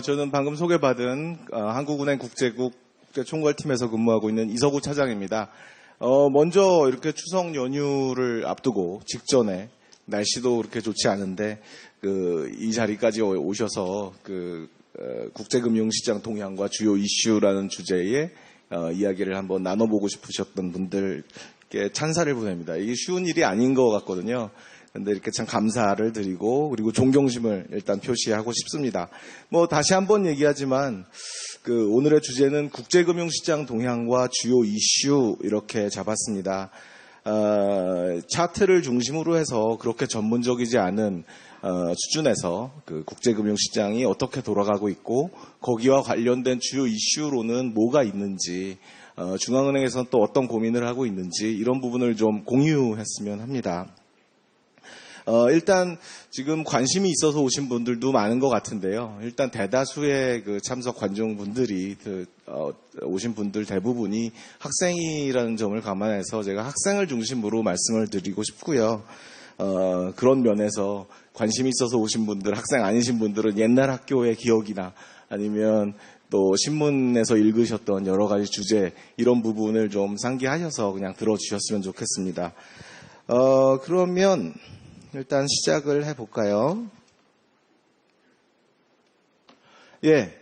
저는 방금 소개받은 한국은행 국제국 국제총괄팀에서 근무하고 있는 이서구 차장입니다. 먼저 이렇게 추석 연휴를 앞두고 직전에 날씨도 그렇게 좋지 않은데 이 자리까지 오셔서 국제금융시장 동향과 주요 이슈라는 주제의 이야기를 한번 나눠보고 싶으셨던 분들께 찬사를 보냅니다. 이게 쉬운 일이 아닌 것 같거든요. 근데 이렇게 참 감사를 드리고 그리고 존경심을 일단 표시하고 싶습니다. 다시 한번 얘기하지만 오늘의 주제는 국제금융시장 동향과 주요 이슈 이렇게 잡았습니다. 차트를 중심으로 해서 그렇게 전문적이지 않은 수준에서 국제금융시장이 어떻게 돌아가고 있고 거기와 관련된 주요 이슈로는 뭐가 있는지 중앙은행에서는 또 어떤 고민을 하고 있는지 이런 부분을 좀 공유했으면 합니다. 일단 지금 관심이 있어서 오신 분들도 많은 것 같은데요. 일단 대다수의 참석 관중분들이 오신 분들 대부분이 학생이라는 점을 감안해서 제가 학생을 중심으로 말씀을 드리고 싶고요. 그런 면에서 관심이 있어서 오신 분들, 학생 아니신 분들은 옛날 학교의 기억이나 아니면 또 신문에서 읽으셨던 여러 가지 주제 이런 부분을 좀 상기하셔서 그냥 들어주셨으면 좋겠습니다. 그러면 일단 시작을 해볼까요? 예.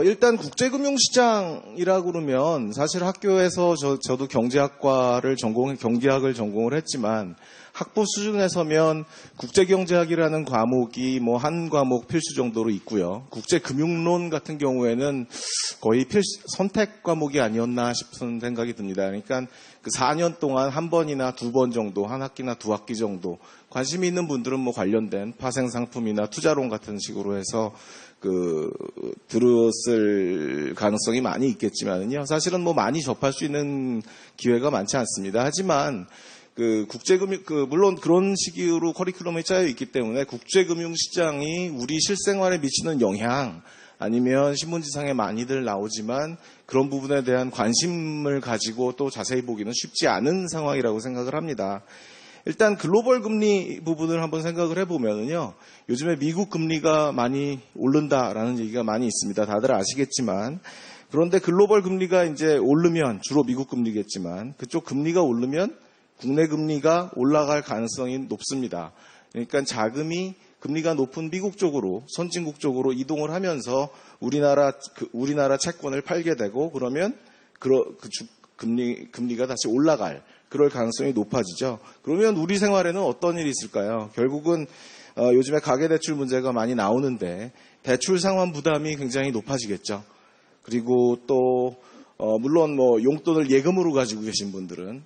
일단 국제금융시장이라고 그러면 사실 학교에서 저도 경제학을 전공을 했지만 학부 수준에서면 국제경제학이라는 과목이 한 과목 필수 정도로 있고요. 국제금융론 같은 경우에는 거의 선택 과목이 아니었나 싶은 생각이 듭니다. 그러니까 4년 동안 한 번이나 두 번 정도, 한 학기나 두 학기 정도 관심이 있는 분들은 관련된 파생상품이나 투자론 같은 식으로 해서 들었을 가능성이 많이 있겠지만요. 사실은 많이 접할 수 있는 기회가 많지 않습니다. 하지만 물론 그런 식으로 커리큘럼이 짜여 있기 때문에 국제금융시장이 우리 실생활에 미치는 영향 아니면 신문지상에 많이들 나오지만 그런 부분에 대한 관심을 가지고 또 자세히 보기는 쉽지 않은 상황이라고 생각을 합니다. 일단 글로벌 금리 부분을 한번 생각을 해보면요. 요즘에 미국 금리가 많이 오른다라는 얘기가 많이 있습니다. 다들 아시겠지만. 그런데 글로벌 금리가 이제 오르면 주로 미국 금리겠지만 그쪽 금리가 오르면 국내 금리가 올라갈 가능성이 높습니다. 그러니까 자금이 금리가 높은 미국 쪽으로 선진국 쪽으로 이동을 하면서 우리나라 채권을 팔게 되고 그러면 금리가 다시 올라갈 그럴 가능성이 높아지죠. 그러면 우리 생활에는 어떤 일이 있을까요? 결국은 요즘에 가계대출 문제가 많이 나오는데 대출 상환 부담이 굉장히 높아지겠죠. 그리고 또 물론 용돈을 예금으로 가지고 계신 분들은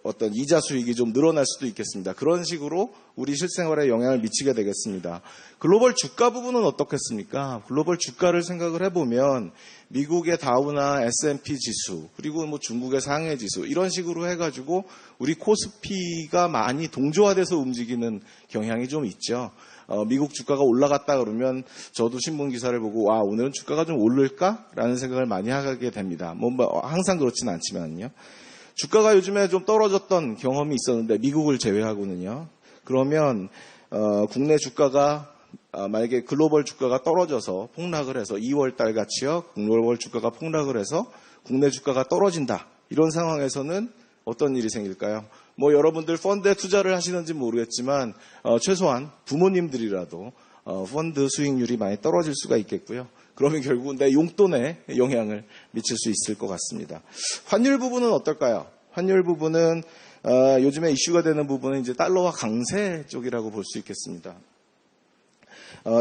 어떤 이자 수익이 좀 늘어날 수도 있겠습니다. 그런 식으로 우리 실생활에 영향을 미치게 되겠습니다. 글로벌 주가 부분은 어떻겠습니까? 글로벌 주가를 생각을 해보면 미국의 다우나 S&P 지수 그리고 중국의 상해 지수 이런 식으로 해가지고 우리 코스피가 많이 동조화돼서 움직이는 경향이 좀 있죠. 미국 주가가 올라갔다 그러면 저도 신문 기사를 보고 오늘은 주가가 좀 오를까라는 생각을 많이 하게 됩니다. 항상 그렇지는 않지만요. 주가가 요즘에 좀 떨어졌던 경험이 있었는데 미국을 제외하고는요. 그러면 국내 주가가 만약에 글로벌 주가가 떨어져서 폭락을 해서 2월 달 같이요. 글로벌 주가가 폭락을 해서 국내 주가가 떨어진다. 이런 상황에서는 어떤 일이 생길까요? 여러분들 펀드에 투자를 하시는지 모르겠지만 최소한 부모님들이라도 펀드 수익률이 많이 떨어질 수가 있겠고요. 그러면 결국은 내 용돈에 영향을 미칠 수 있을 것 같습니다. 환율 부분은 어떨까요? 환율 부분은 요즘에 이슈가 되는 부분은 이제 달러화 강세 쪽이라고 볼 수 있겠습니다.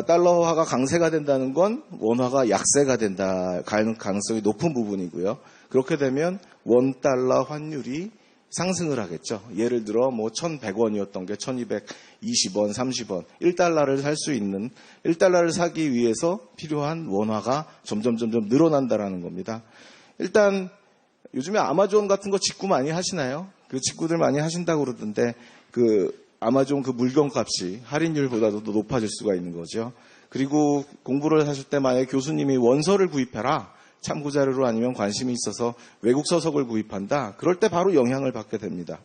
달러화가 강세가 된다는 건 원화가 약세가 된다 가능성이 높은 부분이고요. 그렇게 되면 원달러 환율이 상승을 하겠죠. 예를 들어 1,100원이었던 게 1,220원, 30원, 1달러를 살 수 있는 1달러를 사기 위해서 필요한 원화가 점점 늘어난다라는 겁니다. 일단 요즘에 아마존 같은 거 직구 많이 하시나요? 직구들 많이 하신다고 그러던데 아마존 물건값이 할인율보다도 더 높아질 수가 있는 거죠. 그리고 공부를 하실 때 만약에 교수님이 원서를 구입해라. 참고자료로 아니면 관심이 있어서 외국 서적을 구입한다. 그럴 때 바로 영향을 받게 됩니다.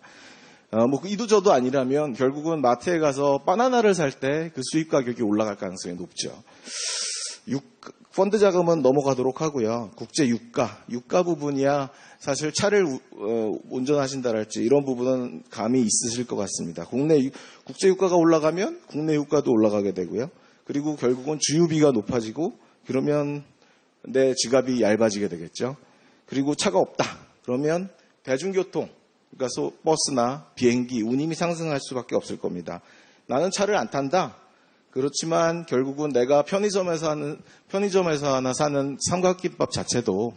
뭐 이도저도 아니라면 결국은 마트에 가서 바나나를 살 때 그 수입 가격이 올라갈 가능성이 높죠. 펀드 자금은 넘어가도록 하고요. 국제 유가 부분이야 사실 차를 운전하신다랄지 이런 부분은 감이 있으실 것 같습니다. 국제 유가가 올라가면 국내 유가도 올라가게 되고요. 그리고 결국은 주유비가 높아지고 그러면 내 지갑이 얇아지게 되겠죠. 그리고 차가 없다. 그러면 대중교통, 그러니까 버스나 비행기, 운임이 상승할 수밖에 없을 겁니다. 나는 차를 안 탄다. 그렇지만 결국은 내가 편의점에서 하나 사는 삼각김밥 자체도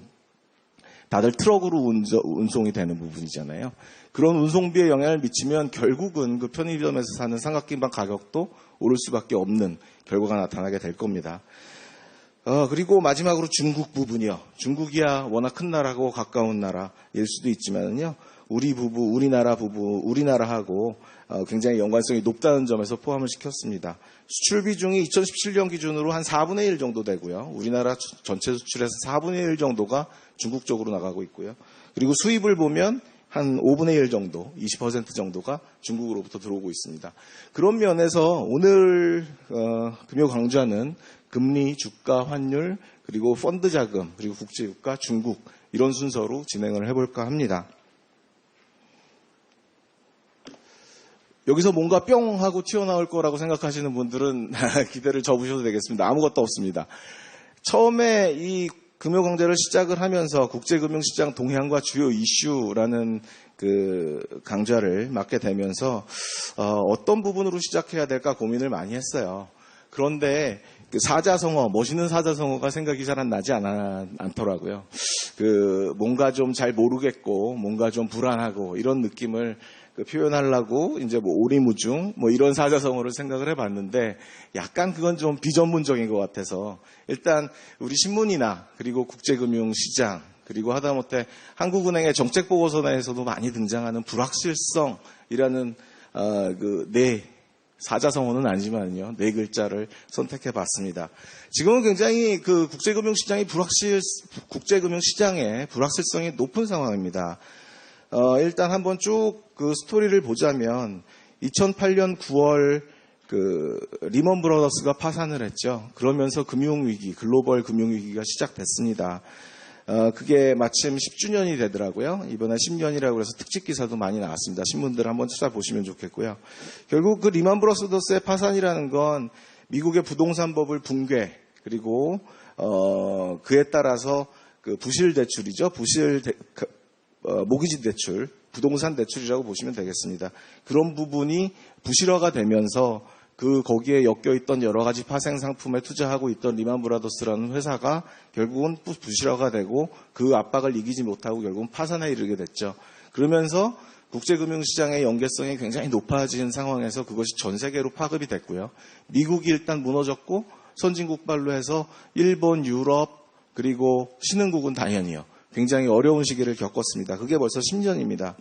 다들 트럭으로 운송이 되는 부분이잖아요. 그런 운송비에 영향을 미치면 결국은 그 편의점에서 사는 삼각김밥 가격도 오를 수밖에 없는 결과가 나타나게 될 겁니다. 그리고 마지막으로 중국 부분이요. 중국이야 워낙 큰 나라고 가까운 나라일 수도 있지만요. 우리나라하고 굉장히 연관성이 높다는 점에서 포함을 시켰습니다. 수출 비중이 2017년 기준으로 한 4분의 1 정도 되고요. 우리나라 전체 수출에서 4분의 1 정도가 중국 쪽으로 나가고 있고요. 그리고 수입을 보면 한 5분의 1 정도, 20% 정도가 중국으로부터 들어오고 있습니다. 그런 면에서 오늘 금요 강좌는 금리, 주가, 환율, 그리고 펀드 자금, 그리고 국제유가, 중국 이런 순서로 진행을 해볼까 합니다. 여기서 뭔가 뿅 하고 튀어나올 거라고 생각하시는 분들은 기대를 접으셔도 되겠습니다. 아무것도 없습니다. 처음에 이 금요 강좌를 시작을 하면서 국제금융시장 동향과 주요 이슈라는 그 강좌를 맡게 되면서 어떤 부분으로 시작해야 될까 고민을 많이 했어요. 그런데 그 사자성어, 멋있는 사자성어가 생각이 잘 안 나지 않더라고요. 뭔가 좀 잘 모르겠고, 뭔가 좀 불안하고, 이런 느낌을 표현하려고, 이제 오리무중, 이런 사자성어를 생각을 해봤는데, 약간 그건 좀 비전문적인 것 같아서, 일단 우리 신문이나, 그리고 국제금융시장, 그리고 하다못해 한국은행의 정책보고서에서도 많이 등장하는 불확실성이라는, 사자성어는 아니지만요. 4글자를 선택해 봤습니다. 지금은 굉장히 그 국제금융시장의 불확실성이 높은 상황입니다. 일단 한번 쭉 그 스토리를 보자면 2008년 9월 리먼 브라더스가 파산을 했죠. 그러면서 금융위기, 글로벌 금융위기가 시작됐습니다. 그게 마침 10주년이 되더라고요. 이번에 10년이라고 해서 특집 기사도 많이 나왔습니다. 신문들 한번 찾아보시면 좋겠고요. 결국 그 리먼 브라더스의 파산이라는 건 미국의 부동산법을 붕괴, 그리고 그에 따라서 그 부실 대출이죠. 모기지 대출, 부동산 대출이라고 보시면 되겠습니다. 그런 부분이 부실화가 되면서 거기에 엮여있던 여러 가지 파생 상품에 투자하고 있던 리먼 브라더스라는 회사가 결국은 부실화가 되고 그 압박을 이기지 못하고 결국은 파산에 이르게 됐죠. 그러면서 국제금융시장의 연계성이 굉장히 높아진 상황에서 그것이 전 세계로 파급이 됐고요. 미국이 일단 무너졌고 선진국발로 해서 일본, 유럽, 그리고 신흥국은 당연히요. 굉장히 어려운 시기를 겪었습니다. 그게 벌써 10년입니다.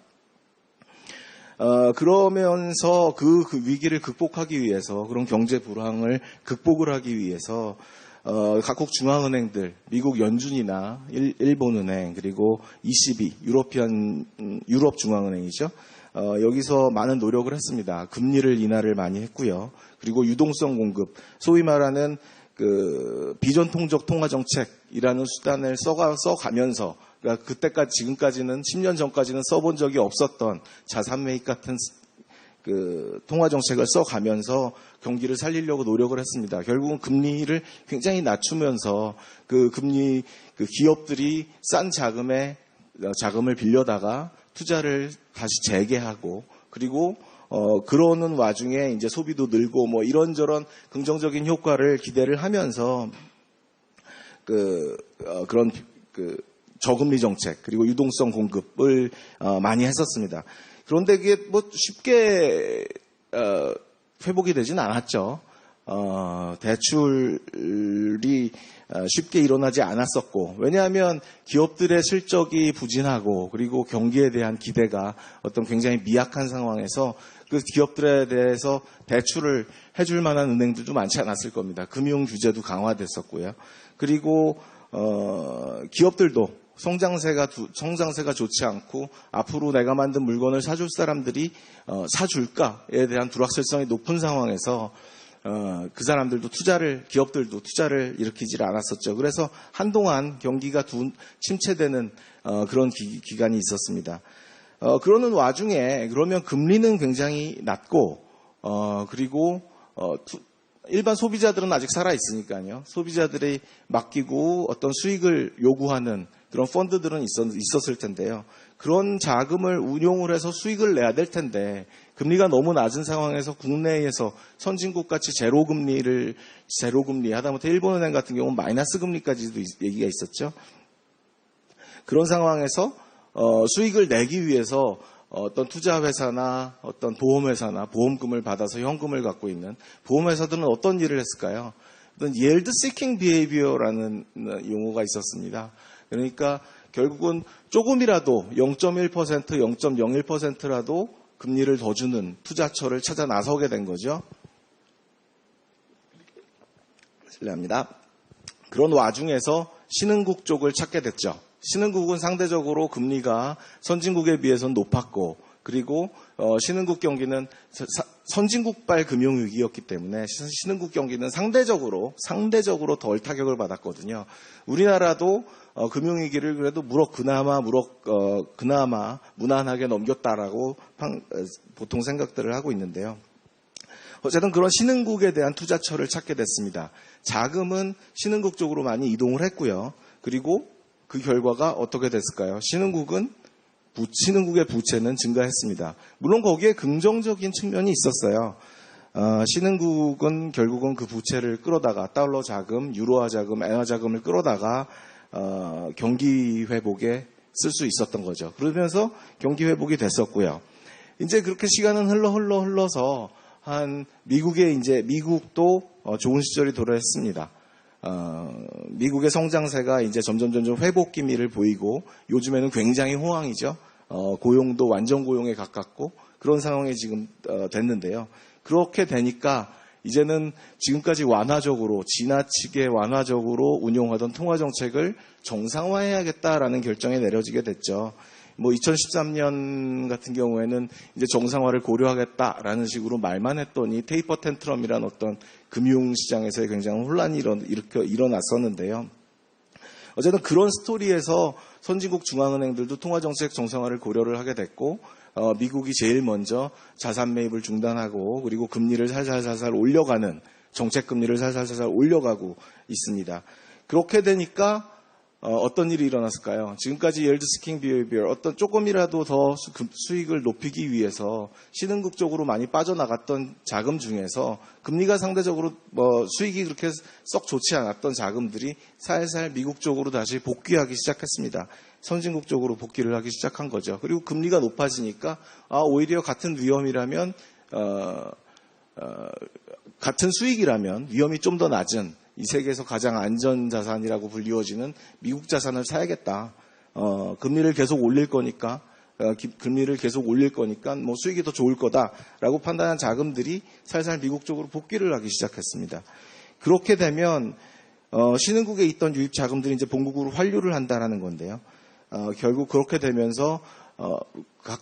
그러면서 그 위기를 극복하기 위해서, 그런 경제 불황을 극복을 하기 위해서 각국 중앙은행들, 미국 연준이나 일본은행, 그리고 ECB, 유럽 중앙은행이죠. 여기서 많은 노력을 했습니다. 금리를 인하를 많이 했고요. 그리고 유동성 공급, 소위 말하는 비전통적 통화정책이라는 수단을 써가면서, 그러니까 그때까지, 지금까지는 10년 전까지는 써본 적이 없었던 자산 매입 같은 통화정책을 써가면서 경기를 살리려고 노력을 했습니다. 결국은 금리를 굉장히 낮추면서 기업들이 싼 자금을 빌려다가 투자를 다시 재개하고, 그리고 그러는 와중에 이제 소비도 늘고 이런저런 긍정적인 효과를 기대를 하면서 그런 저금리 정책, 그리고 유동성 공급을 많이 했었습니다. 그런데 그게 쉽게 회복이 되진 않았죠. 대출이 쉽게 일어나지 않았었고, 왜냐하면 기업들의 실적이 부진하고, 그리고 경기에 대한 기대가 어떤 굉장히 미약한 상황에서 그 기업들에 대해서 대출을 해줄 만한 은행들도 많지 않았을 겁니다. 금융 규제도 강화됐었고요. 그리고 기업들도 성장세가 좋지 않고 앞으로 내가 만든 물건을 사줄 사람들이 사줄까에 대한 불확실성이 높은 상황에서 그 사람들도 기업들도 투자를 일으키질 않았었죠. 그래서 한동안 경기가 침체되는 그런 기간이 있었습니다. 그러는 와중에 그러면 금리는 굉장히 낮고 그리고 일반 소비자들은 아직 살아 있으니까요. 소비자들이 맡기고 어떤 수익을 요구하는 그런 펀드들은 있었을 텐데요. 그런 자금을 운용을 해서 수익을 내야 될 텐데 금리가 너무 낮은 상황에서 국내에서 선진국 같이 제로금리 하다못해 일본은행 같은 경우는 마이너스 금리까지도 얘기가 있었죠. 그런 상황에서 수익을 내기 위해서 어떤 투자회사나 어떤 보험회사나 보험금을 받아서 현금을 갖고 있는 보험회사들은 어떤 일을 했을까요? 어떤 yield seeking behavior라는 용어가 있었습니다. 그러니까 결국은 조금이라도 0.1%, 0.01%라도 금리를 더 주는 투자처를 찾아 나서게 된 거죠. 실례합니다. 그런 와중에서 신흥국 쪽을 찾게 됐죠. 신흥국은 상대적으로 금리가 선진국에 비해서는 높았고 그리고 신흥국 경기는 선진국발 금융위기였기 때문에 신흥국 경기는 상대적으로 덜 타격을 받았거든요. 우리나라도 금융위기를 그래도 그나마 무난하게 넘겼다라고 보통 생각들을 하고 있는데요. 어쨌든 그런 신흥국에 대한 투자처를 찾게 됐습니다. 자금은 신흥국 쪽으로 많이 이동을 했고요. 그리고 그 결과가 어떻게 됐을까요? 신흥국의 부채는 증가했습니다. 물론 거기에 긍정적인 측면이 있었어요. 신흥국은 결국은 그 부채를 끌어다가 달러 자금, 유로화 자금, 엔화 자금을 끌어다가 경기 회복에 쓸 수 있었던 거죠. 그러면서 경기 회복이 됐었고요. 이제 그렇게 시간은 흘러서 미국도 좋은 시절이 도래했습니다. 미국의 성장세가 이제 점점 회복 기미를 보이고 요즘에는 굉장히 호황이죠. 고용도 완전 고용에 가깝고 그런 상황이 지금 됐는데요. 그렇게 되니까 이제는 지금까지 지나치게 완화적으로 운용하던 통화정책을 정상화해야겠다라는 결정이 내려지게 됐죠. 2013년 같은 경우에는 이제 정상화를 고려하겠다라는 식으로 말만 했더니 테이퍼 텐트럼이라는 어떤 금융시장에서의 굉장한 혼란이 일어났었는데요. 어쨌든 그런 스토리에서 선진국 중앙은행들도 통화정책 정상화를 고려를 하게 됐고 미국이 제일 먼저 자산 매입을 중단하고 그리고 금리를 살살살살 올려가는 정책금리를 살살살살 올려가고 있습니다. 그렇게 되니까 어떤 일이 일어났을까요? 지금까지 yield seeking behavior, 어떤 조금이라도 더 수익을 높이기 위해서 신흥국 쪽으로 많이 빠져나갔던 자금 중에서 금리가 상대적으로 수익이 그렇게 썩 좋지 않았던 자금들이 살살 미국 쪽으로 다시 복귀하기 시작했습니다. 선진국 쪽으로 복귀를 하기 시작한 거죠. 그리고 금리가 높아지니까 오히려 같은 위험이라면 같은 수익이라면 위험이 좀 더 낮은 이 세계에서 가장 안전 자산이라고 불리워지는 미국 자산을 사야겠다. 금리를 계속 올릴 거니까 수익이 더 좋을 거다라고 판단한 자금들이 살살 미국 쪽으로 복귀를 하기 시작했습니다. 그렇게 되면 신흥국에 있던 유입 자금들이 이제 본국으로 환류를 한다라는 건데요. 결국 그렇게 되면서 각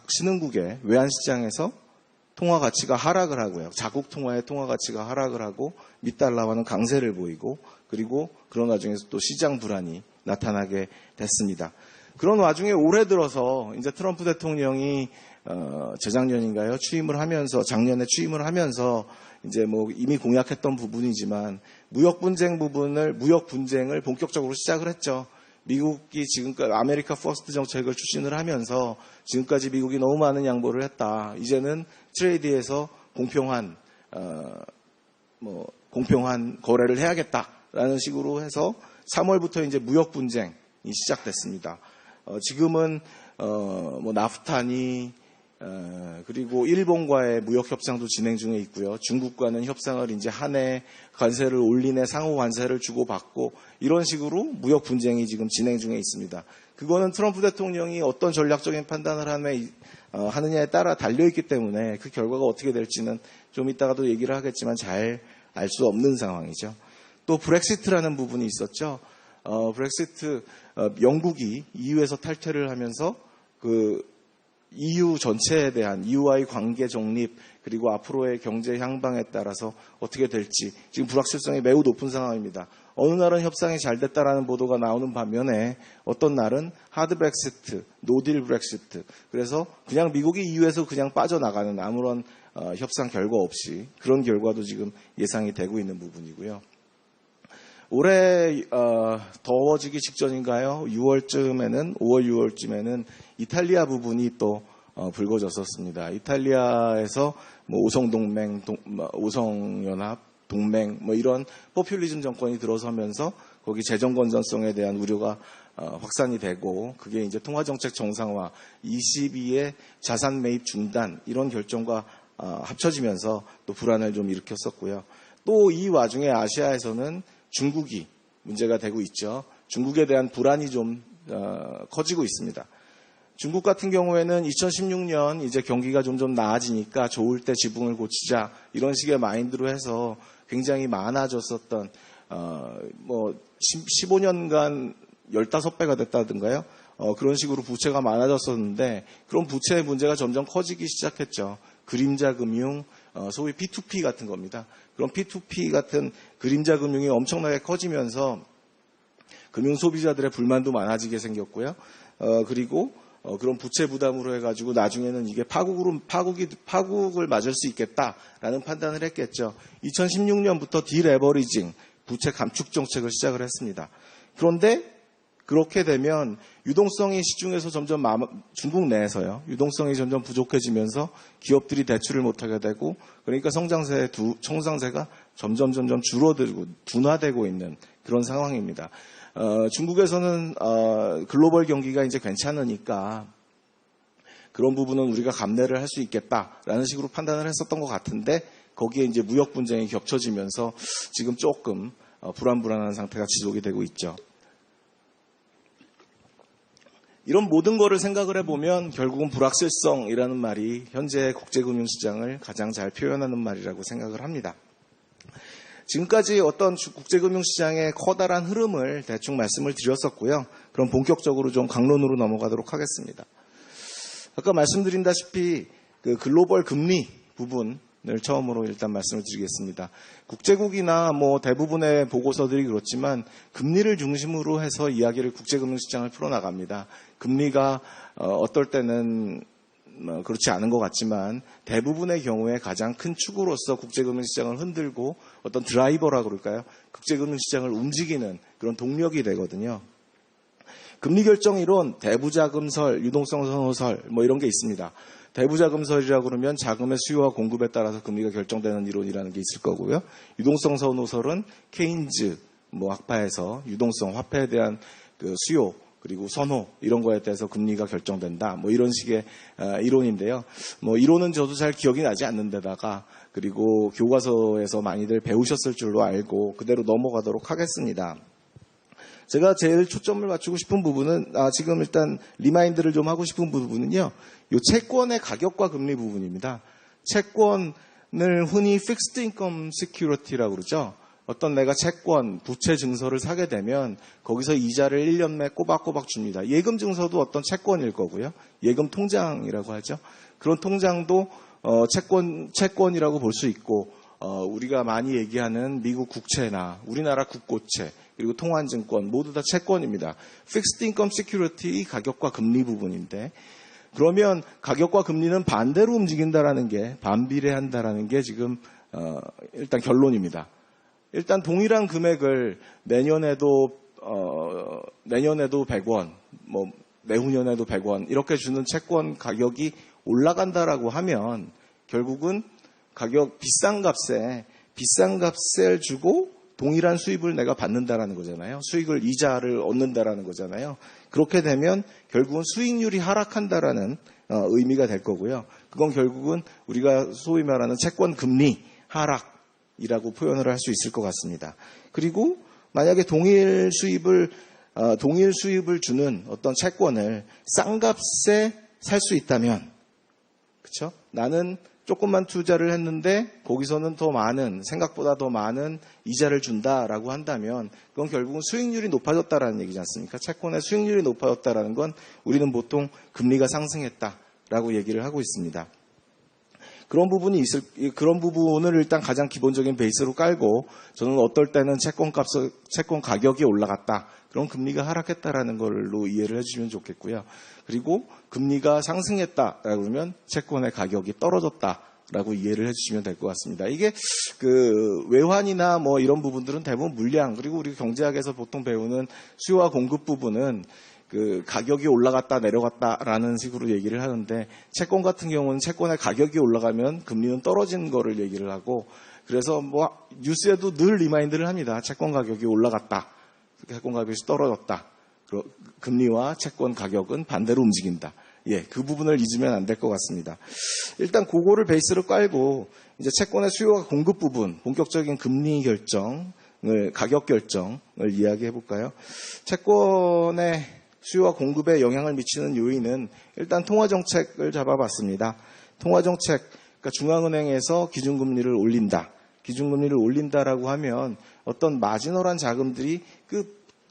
신흥국의 외환시장에서 통화 가치가 하락을 하고요. 자국 통화의 통화 가치가 하락을 하고 밑달러와는 강세를 보이고 그리고 그런 와중에서 또 시장 불안이 나타나게 됐습니다. 그런 와중에 올해 들어서 이제 트럼프 대통령이 재작년인가요? 작년에 취임을 하면서 이제 이미 공약했던 부분이지만 무역 분쟁을 본격적으로 시작을 했죠. 미국이 지금까지 아메리카 퍼스트 정책을 추진을 하면서 지금까지 미국이 너무 많은 양보를 했다. 이제는 트레이드에서 공평한 거래를 해야겠다라는 식으로 해서 3월부터 이제 무역 분쟁이 시작됐습니다. 지금은 나프타니 그리고 일본과의 무역 협상도 진행 중에 있고요. 중국과는 협상을 이제 한해 관세를 올리네 상호 관세를 주고받고 이런 식으로 무역 분쟁이 지금 진행 중에 있습니다. 그거는 트럼프 대통령이 어떤 전략적인 판단을 하느냐에 따라 달려있기 때문에 그 결과가 어떻게 될지는 좀 이따가도 얘기를 하겠지만 잘 알 수 없는 상황이죠. 또 브렉시트라는 부분이 있었죠. 브렉시트 영국이 EU에서 탈퇴를 하면서 그 EU 전체에 대한 EU와의 관계 정립 그리고 앞으로의 경제 향방에 따라서 어떻게 될지 지금 불확실성이 매우 높은 상황입니다. 어느 날은 협상이 잘 됐다라는 보도가 나오는 반면에 어떤 날은 하드 브렉시트, 노딜 브렉시트 그래서 그냥 미국이 EU에서 그냥 빠져나가는 아무런 협상 결과 없이 그런 결과도 지금 예상이 되고 있는 부분이고요. 올해 더워지기 직전인가요? 5월 6월쯤에는 이탈리아 부분이 또 불거졌었습니다. 이탈리아에서 뭐 오성동맹, 오성연합, 동맹 뭐 이런 포퓰리즘 정권이 들어서면서 거기 재정 건전성에 대한 우려가 확산이 되고 그게 이제 통화정책 정상화, ECB의 자산 매입 중단 이런 결정과 합쳐지면서 또 불안을 좀 일으켰었고요. 또 이 와중에 아시아에서는 중국이 문제가 되고 있죠. 중국에 대한 불안이 좀 커지고 있습니다. 중국 같은 경우에는 2016년 이제 경기가 점점 나아지니까 좋을 때 지붕을 고치자 이런 식의 마인드로 해서 굉장히 많아졌었던 15년간 15배가 됐다든가요. 그런 식으로 부채가 많아졌었는데 그런 부채의 문제가 점점 커지기 시작했죠. 그림자 금융, 소위 P2P 같은 겁니다. 그런 P2P 같은 그림자 금융이 엄청나게 커지면서 금융 소비자들의 불만도 많아지게 생겼고요. 그리고 그런 부채 부담으로 해가지고 나중에는 이게 파국을 맞을 수 있겠다라는 판단을 했겠죠. 2016년부터 디레버리징, 부채 감축 정책을 시작을 했습니다. 그런데 그렇게 되면 유동성이 시중에서 점점 중국 내에서요. 유동성이 점점 부족해지면서 기업들이 대출을 못하게 되고 그러니까 성장세가 점점 줄어들고 둔화되고 있는 그런 상황입니다. 중국에서는 글로벌 경기가 이제 괜찮으니까 그런 부분은 우리가 감내를 할 수 있겠다라는 식으로 판단을 했었던 것 같은데 거기에 이제 무역 분쟁이 겹쳐지면서 지금 조금 불안한 상태가 지속이 되고 있죠. 이런 모든 거를 생각을 해보면 결국은 불확실성이라는 말이 현재 국제금융시장을 가장 잘 표현하는 말이라고 생각을 합니다. 지금까지 어떤 국제금융시장의 커다란 흐름을 대충 말씀을 드렸었고요. 그럼 본격적으로 좀 강론으로 넘어가도록 하겠습니다. 아까 말씀드린다시피 그 글로벌 금리 부분을 처음으로 일단 말씀을 드리겠습니다. 국제국이나 뭐 대부분의 보고서들이 그렇지만 금리를 중심으로 해서 이야기를 국제금융시장을 풀어나갑니다. 금리가 어떨 때는 그렇지 않은 것 같지만 대부분의 경우에 가장 큰 축으로서 국제금융시장을 흔들고 어떤 드라이버라 그럴까요? 국제금융시장을 움직이는 그런 동력이 되거든요. 금리결정이론, 대부자금설, 유동성 선호설 뭐 이런 게 있습니다. 대부자금설이라고 그러면 자금의 수요와 공급에 따라서 금리가 결정되는 이론이라는 게 있을 거고요. 유동성 선호설은 케인즈 학파에서 유동성 화폐에 대한 그 수요 그리고 선호 이런 거에 대해서 금리가 결정된다. 뭐 이런 식의 이론인데요. 뭐 이론은 저도 잘 기억이 나지 않는 데다가 그리고 교과서에서 많이들 배우셨을 줄로 알고 그대로 넘어가도록 하겠습니다. 제가 제일 초점을 맞추고 싶은 부분은 지금 일단 리마인드를 좀 하고 싶은 부분은요. 이 채권의 가격과 금리 부분입니다. 채권을 흔히 Fixed Income Security라고 그러죠. 어떤 내가 채권, 부채 증서를 사게 되면 거기서 이자를 1년 내 꼬박꼬박 줍니다. 예금 증서도 어떤 채권일 거고요. 예금 통장이라고 하죠. 그런 통장도 채권이라고 볼 수 있고 우리가 많이 얘기하는 미국 국채나 우리나라 국고채 그리고 통환증권 모두 다 채권입니다. Fixed Income Security 가격과 금리 부분인데 그러면 가격과 금리는 반대로 움직인다라는 게 반비례한다라는 게 지금 일단 결론입니다. 일단 동일한 금액을 내년에도 100원, 내후년에도 100원 이렇게 주는 채권 가격이 올라간다라고 하면 결국은 가격 비싼 값을 주고 동일한 수입을 내가 받는다라는 거잖아요. 수익을 이자를 얻는다라는 거잖아요. 그렇게 되면 결국은 수익률이 하락한다라는 의미가 될 거고요. 그건 결국은 우리가 소위 말하는 채권 금리 하락이라고 표현을 할 수 있을 것 같습니다. 그리고 만약에 동일 수입을 주는 어떤 채권을 싼 값에 살 수 있다면, 그렇죠? 나는 조금만 투자를 했는데 거기서는 더 많은, 생각보다 더 많은 이자를 준다라고 한다면 그건 결국은 수익률이 높아졌다라는 얘기지 않습니까? 채권의 수익률이 높아졌다라는 건 우리는 보통 금리가 상승했다라고 얘기를 하고 있습니다. 그런 부분을 일단 가장 기본적인 베이스로 깔고 저는 어떨 때는 채권 가격이 올라갔다. 그럼 금리가 하락했다라는 걸로 이해를 해주시면 좋겠고요. 그리고 금리가 상승했다라고 그러면 채권의 가격이 떨어졌다라고 이해를 해주시면 될 것 같습니다. 이게 외환이나 뭐 이런 부분들은 대부분 물량, 그리고 우리 경제학에서 보통 배우는 수요와 공급 부분은 가격이 올라갔다 내려갔다라는 식으로 얘기를 하는데, 채권 같은 경우는 채권의 가격이 올라가면 금리는 떨어지는 거를 얘기를 하고, 그래서 뭐 뉴스에도 늘 리마인드를 합니다. 채권 가격이 올라갔다, 채권 가격이 떨어졌다, 금리와 채권 가격은 반대로 움직인다. 그 부분을 잊으면 안 될 것 같습니다. 일단 그거를 베이스로 깔고 이제 채권의 수요와 공급 부분, 본격적인 금리 결정을, 가격 결정을 이야기해 볼까요? 채권의 수요와 공급에 영향을 미치는 요인은 일단 통화정책을 잡아봤습니다. 통화정책, 그러니까 중앙은행에서 기준금리를 올린다. 기준금리를 올린다라고 하면 어떤 마지널한 자금들이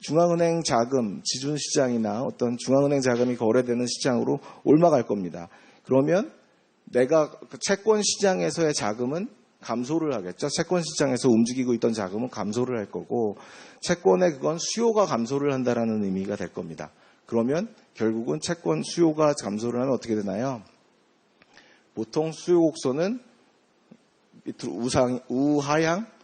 중앙은행 자금, 지준시장이나 어떤 중앙은행 자금이 거래되는 시장으로 옮아갈 겁니다. 그러면 내가 채권 시장에서의 자금은 감소를 하겠죠. 채권 시장에서 움직이고 있던 자금은 감소를 할 거고, 채권의 그건 수요가 감소를 한다라는 의미가 될 겁니다. 그러면 결국은 채권 수요가 감소를 하면 어떻게 되나요? 보통 수요 곡선은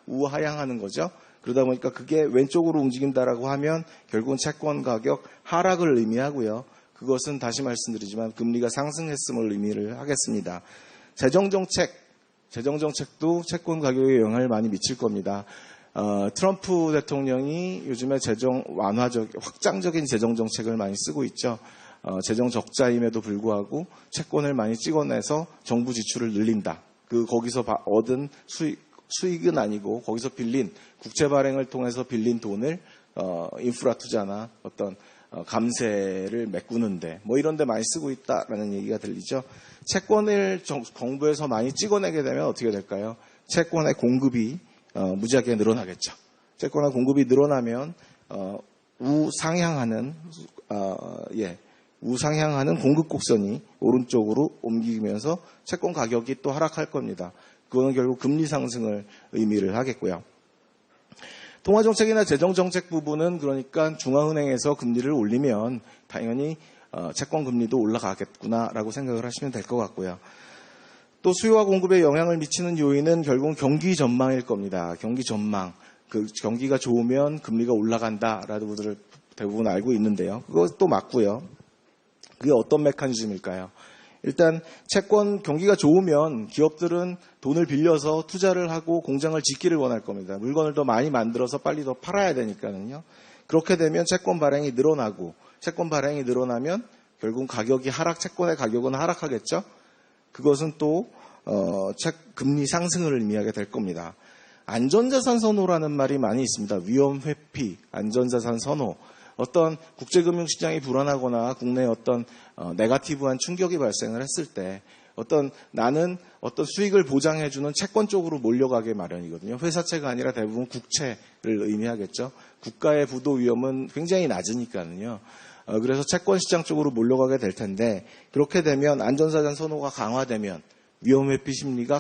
우하향하는 거죠. 그러다 보니까 그게 왼쪽으로 움직인다라고 하면 결국은 채권 가격 하락을 의미하고요. 그것은 다시 말씀드리지만 금리가 상승했음을 의미를 하겠습니다. 재정정책도 채권 가격에 영향을 많이 미칠 겁니다. 트럼프 대통령이 요즘에 확장적인 재정정책을 많이 쓰고 있죠. 재정 적자임에도 불구하고 채권을 많이 찍어내서 정부 지출을 늘린다. 거기서 얻은 수익은 아니고 거기서 빌린 국채 발행을 통해서 빌린 돈을 인프라 투자나 어떤 감세를 메꾸는데 뭐 이런 데 많이 쓰고 있다라는 얘기가 들리죠. 채권을 정부에서 많이 찍어내게 되면 어떻게 될까요? 채권의 공급이 무지하게 늘어나겠죠. 채권의 공급이 늘어나면 우상향하는 공급 곡선이 오른쪽으로 옮기면서 채권 가격이 또 하락할 겁니다. 그거는 결국 금리 상승을 의미를 하겠고요. 통화정책이나 재정정책 부분은 그러니까 중앙은행에서 금리를 올리면 당연히 채권 금리도 올라가겠구나라고 생각을 하시면 될 것 같고요. 또 수요와 공급에 영향을 미치는 요인은 결국은 경기 전망일 겁니다. 경기 전망. 경기가 좋으면 금리가 올라간다라고들 대부분 알고 있는데요. 그것도 맞고요. 그게 어떤 메커니즘일까요? 일단 경기가 좋으면 기업들은 돈을 빌려서 투자를 하고 공장을 짓기를 원할 겁니다. 물건을 더 많이 만들어서 빨리 더 팔아야 되니까는요. 그렇게 되면 채권 발행이 늘어나고, 채권 발행이 늘어나면 결국 채권의 가격은 하락하겠죠. 그것은 또 금리 상승을 의미하게 될 겁니다. 안전자산 선호라는 말이 많이 있습니다. 위험 회피, 안전자산 선호. 어떤 국제금융시장이 불안하거나 국내에 어떤 네거티브한 충격이 발생을 했을 때 나는 어떤 수익을 보장해주는 채권 쪽으로 몰려가게 마련이거든요. 회사채가 아니라 대부분 국채를 의미하겠죠. 국가의 부도 위험은 굉장히 낮으니까는요. 그래서 채권 시장 쪽으로 몰려가게 될 텐데, 그렇게 되면 안전자산 선호가 강화되면 위험 회피 심리가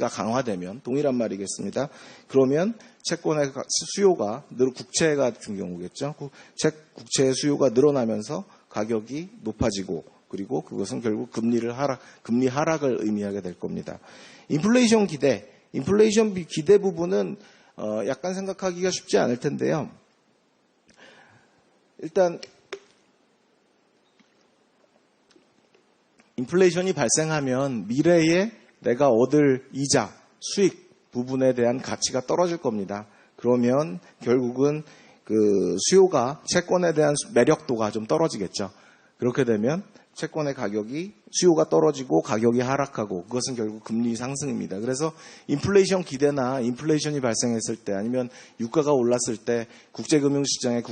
강화되면, 동일한 말이겠습니다. 그러면 채권의 수요가 국채 같은 경우겠죠. 국채의 수요가 늘어나면서 가격이 높아지고, 그리고 그것은 결국 금리 하락을 의미하게 될 겁니다. 인플레이션 기대 부분은 약간 생각하기가 쉽지 않을 텐데요. 일단 인플레이션이 발생하면 미래에 내가 얻을 이자, 수익 부분에 대한 가치가 떨어질 겁니다. 그러면 결국은 수요가, 채권에 대한 매력도가 좀 떨어지겠죠. 그렇게 되면 채권의 수요가 떨어지고 가격이 하락하고, 그것은 결국 금리 상승입니다. 그래서 인플레이션 기대나 인플레이션이 발생했을 때, 아니면 유가가 올랐을 때 국제금융시장의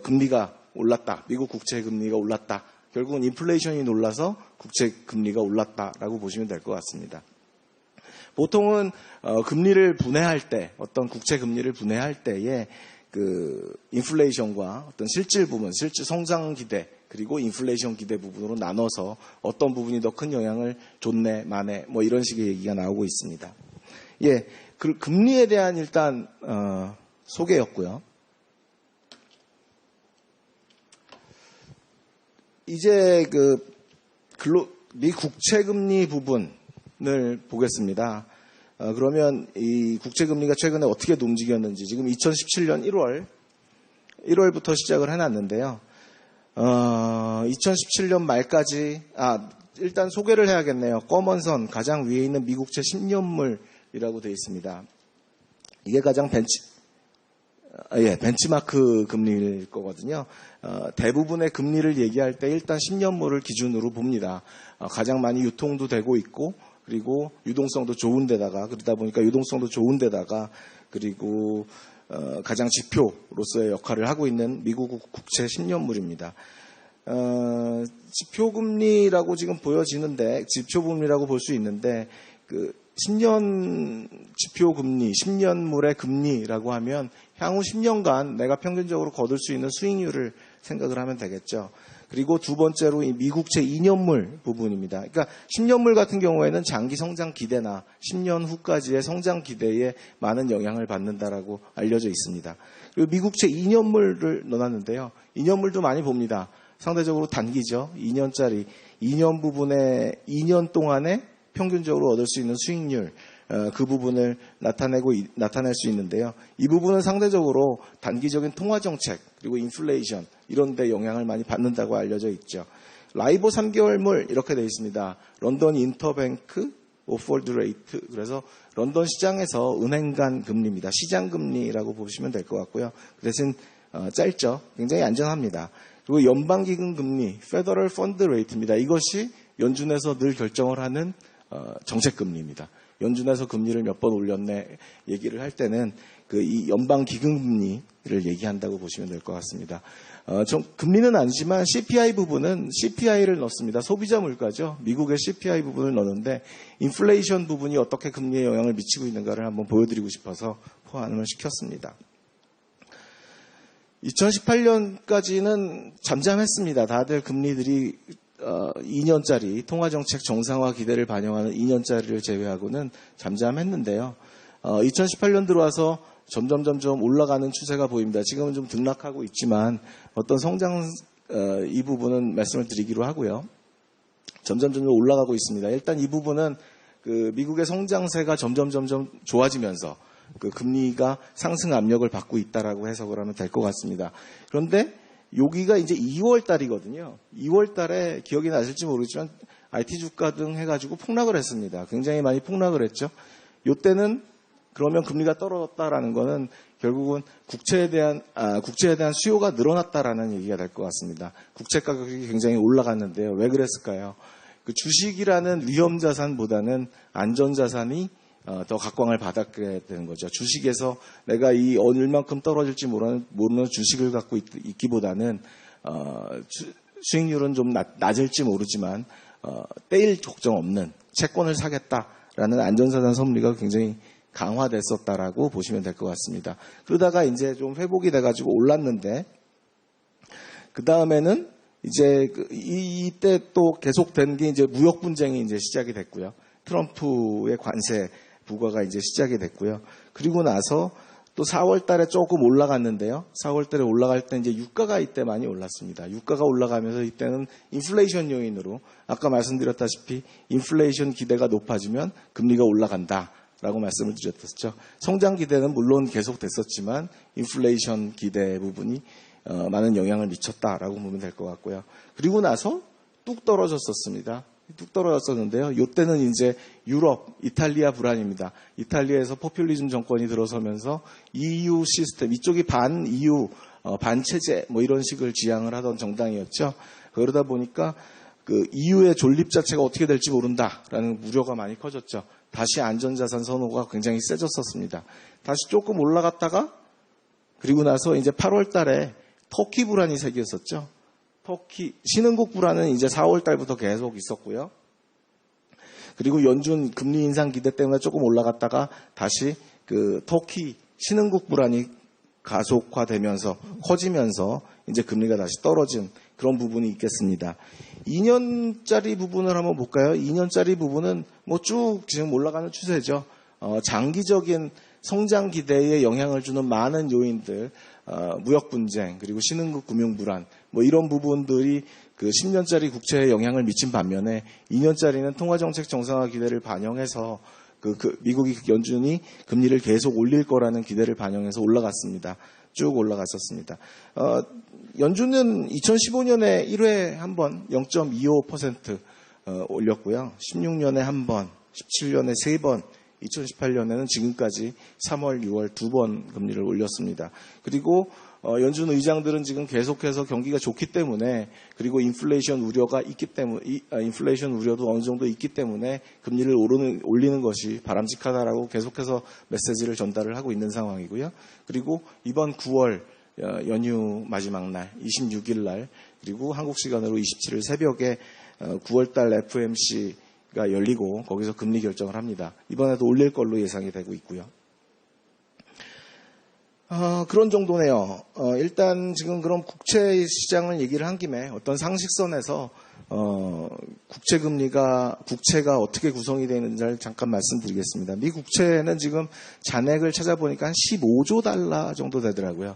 금리가 올랐다, 미국 국채 금리가 올랐다, 결국은 인플레이션이 놀라서 국채 금리가 올랐다라고 보시면 될 것 같습니다. 보통은 금리를 분해할 때, 어떤 국채 금리를 분해할 때에 그 인플레이션과 어떤 실질 부분, 실질 성장 기대, 그리고 인플레이션 기대 부분으로 나눠서 어떤 부분이 더 큰 영향을 줬네, 마네, 뭐 이런 식의 얘기가 나오고 있습니다. 예, 그 금리에 대한 일단 소개였고요. 이제 미 국채 금리 부분을 보겠습니다. 그러면 이 국채 금리가 최근에 어떻게 움직였는지 지금 2017년 1월부터 시작을 해놨는데요. 2017년 말까지, 일단 소개를 해야겠네요. 검은 선 가장 위에 있는 미국채 10년물이라고 되어 있습니다. 이게 가장 벤치마크 금리일 거거든요. 대부분의 금리를 얘기할 때 일단 10년물을 기준으로 봅니다. 가장 많이 유통도 되고 있고, 그리고 유동성도 좋은 데다가, 그러다 보니까 유동성도 좋은 데다가, 그리고 가장 지표로서의 역할을 하고 있는 미국 국채 10년물입니다. 지표금리라고 지금 보여지는데, 지표금리라고 볼 수 있는데, 10년 지표금리, 10년물의 금리라고 하면 향후 10년간 내가 평균적으로 거둘 수 있는 수익률을 생각을 하면 되겠죠. 그리고 두 번째로 이 미국채 2년물 부분입니다. 그러니까 10년물 같은 경우에는 장기 성장 기대나 10년 후까지의 성장 기대에 많은 영향을 받는다라고 알려져 있습니다. 그리고 미국채 2년물을 넣어놨는데요. 2년물도 많이 봅니다. 상대적으로 단기죠. 2년짜리. 2년 부분에 2년 동안에 평균적으로 얻을 수 있는 수익률, 그 부분을 나타낼 수 있는데요. 이 부분은 상대적으로 단기적인 통화정책, 그리고 인플레이션, 이런 데 영향을 많이 받는다고 알려져 있죠. 라이보 3개월물 이렇게 되어 있습니다. 런던 인터뱅크 오퍼드 레이트, 그래서 런던 시장에서 은행 간 금리입니다. 시장 금리라고 보시면 될 것 같고요. 그 대신 짧죠. 굉장히 안전합니다. 그리고 연방기금 금리, 페더럴 펀드 레이트입니다. 이것이 연준에서 늘 결정을 하는 정책금리입니다. 연준에서 금리를 몇 번 올렸네 얘기를 할 때는 이 연방기금금리를 얘기한다고 보시면 될 것 같습니다. 금리는 아니지만 CPI 부분은 CPI를 넣습니다. 소비자 물가죠. 미국의 CPI 부분을 넣는데 인플레이션 부분이 어떻게 금리에 영향을 미치고 있는가를 한번 보여드리고 싶어서 포함을 시켰습니다. 2018년까지는 잠잠했습니다. 다들 금리들이 2년짜리 통화정책 정상화 기대를 반영하는 2년짜리를 제외하고는 잠잠했는데요. 2018년 들어와서 점점 올라가는 추세가 보입니다. 지금은 좀 등락하고 있지만 어떤 성장 이 부분은 말씀을 드리기로 하고요. 점점 올라가고 있습니다. 일단 이 부분은 미국의 성장세가 점점 좋아지면서 금리가 상승 압력을 받고 있다라고 해석을 하면 될 것 같습니다. 그런데 여기가 이제 2월 달이거든요. 2월 달에 기억이 나실지 모르겠지만 IT 주가 등 해가지고 폭락을 했습니다. 굉장히 많이 폭락을 했죠. 이때는 그러면 금리가 떨어졌다라는 거는 결국은 국채에 대한 수요가 늘어났다라는 얘기가 될 것 같습니다. 국채 가격이 굉장히 올라갔는데요. 왜 그랬을까요? 주식이라는 위험 자산보다는 안전 자산이 더 각광을 받았게 되는 거죠. 주식에서 내가 이 얼만큼 떨어질지 모르는 주식을 갖고 있기보다는 수익률은 좀 낮을지 모르지만 떼일 걱정 없는 채권을 사겠다라는 안전자산 선물리가 굉장히 강화됐었다라고 보시면 될 것 같습니다. 그러다가 이제 좀 회복이 돼가지고 올랐는데 그 다음에는 이제 이때 또 계속된 게 이제 무역 분쟁이 이제 시작이 됐고요. 트럼프의 관세 부과가 이제 시작이 됐고요. 그리고 나서 또 4월 달에 조금 올라갔는데요. 4월 달에 올라갈 때 이제 유가가 이때 많이 올랐습니다. 유가가 올라가면서 이때는 인플레이션 요인으로 아까 말씀드렸다시피 인플레이션 기대가 높아지면 금리가 올라간다라고 말씀을 드렸었죠. 성장 기대는 물론 계속 됐었지만 인플레이션 기대 부분이 많은 영향을 미쳤다라고 보면 될 것 같고요. 그리고 나서 뚝 떨어졌었습니다. 뚝 떨어졌었는데요. 이때는 이제 유럽, 이탈리아 불안입니다. 이탈리아에서 포퓰리즘 정권이 들어서면서 EU 시스템, 이쪽이 반 EU, 반체제 뭐 이런 식을 지향을 하던 정당이었죠. 그러다 보니까 EU의 존립 자체가 어떻게 될지 모른다라는 우려가 많이 커졌죠. 다시 안전자산 선호가 굉장히 세졌었습니다. 다시 조금 올라갔다가 그리고 나서 이제 8월 달에 터키 불안이 생겼었죠. 터키 신흥국 불안은 이제 4월 달부터 계속 있었고요. 그리고 연준 금리 인상 기대 때문에 조금 올라갔다가 다시 그 터키 신흥국 불안이 가속화되면서 커지면서 이제 금리가 다시 떨어진 그런 부분이 있겠습니다. 2년짜리 부분을 한번 볼까요? 2년짜리 부분은 뭐 쭉 지금 올라가는 추세죠. 장기적인 성장 기대에 영향을 주는 많은 요인들, 무역 분쟁, 그리고 신흥국 금융 불안, 뭐 이런 부분들이 그 10년짜리 국채에 영향을 미친 반면에 2년짜리는 통화정책 정상화 기대를 반영해서 미국이 연준이 금리를 계속 올릴 거라는 기대를 반영해서 올라갔습니다. 쭉 올라갔었습니다. 연준은 2015년에 1회 한 번 0.25% 올렸고요. 16년에 한 번, 17년에 3번, 2018년에는 지금까지 3월, 6월 2번 금리를 올렸습니다. 그리고 연준 의장들은 지금 계속해서 경기가 좋기 때문에, 그리고 인플레이션 우려가 있기 때문에, 인플레이션 우려도 어느 정도 있기 때문에 금리를 올리는 것이 바람직하다라고 계속해서 메시지를 전달을 하고 있는 상황이고요. 그리고 이번 9월 연휴 마지막 날 26일 날, 그리고 한국 시간으로 27일 새벽에 9월 달 FOMC가 열리고 거기서 금리 결정을 합니다. 이번에도 올릴 걸로 예상이 되고 있고요. 그런 정도네요. 일단 지금 그럼 국채 시장을 얘기를 한 김에 어떤 상식선에서 국채가 어떻게 구성이 되는지를 잠깐 말씀드리겠습니다. 미 국채는 지금 잔액을 찾아보니까 한 15조 달러 정도 되더라고요.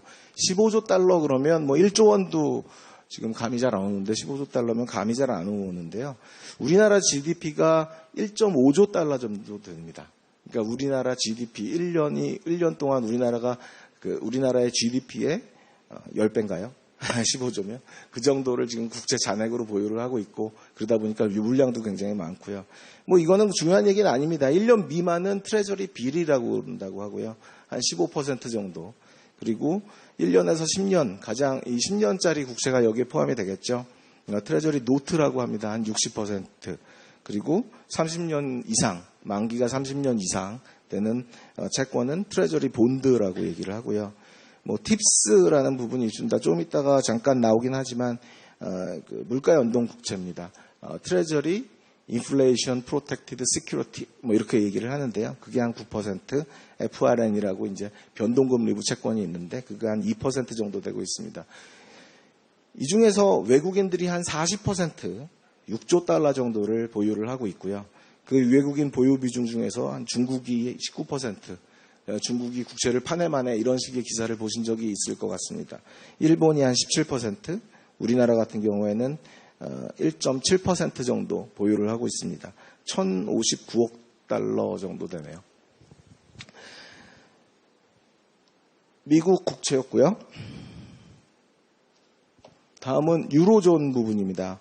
15조 달러 그러면 뭐 1조 원도 지금 감이 잘 안 오는데 15조 달러면 감이 잘 안 오는데요. 우리나라 GDP가 1.5조 달러 정도 됩니다. 그러니까 우리나라 GDP 1년 동안 우리나라의 GDP의 10배인가요? 15조면 그 정도를 지금 국채 잔액으로 보유를 하고 있고, 그러다 보니까 유불량도 굉장히 많고요. 뭐 이거는 중요한 얘기는 아닙니다. 1년 미만은 트레저리 빌이라고 그런다고 하고요. 한 15% 정도. 그리고 1년에서 10년, 가장 이 10년짜리 국채가 여기에 포함이 되겠죠. 트레저리 노트라고 합니다. 한 60%. 그리고 30년 이상, 만기가 30년 이상 되는 채권은 트레저리 본드라고 얘기를 하고요. 뭐 팁스라는 부분이 있습니다. 좀 이따가 잠깐 나오긴 하지만 그 물가 연동 국채입니다. 트레저리 인플레이션 프로텍티드 시큐리티 뭐 이렇게 얘기를 하는데요. 그게 한 9%, FRN이라고 이제 변동금리부 채권이 있는데 그게 한 2% 정도 되고 있습니다. 이 중에서 외국인들이 한 40%, 6조 달러 정도를 보유를 하고 있고요. 그 외국인 보유 비중 중에서 한 중국이 19%, 중국이 국채를 파내마네 이런 식의 기사를 보신 적이 있을 것 같습니다. 일본이 한 17%, 우리나라 같은 경우에는 1.7% 정도 보유를 하고 있습니다. 1,059억 달러 정도 되네요. 미국 국채였고요. 다음은 유로존 부분입니다.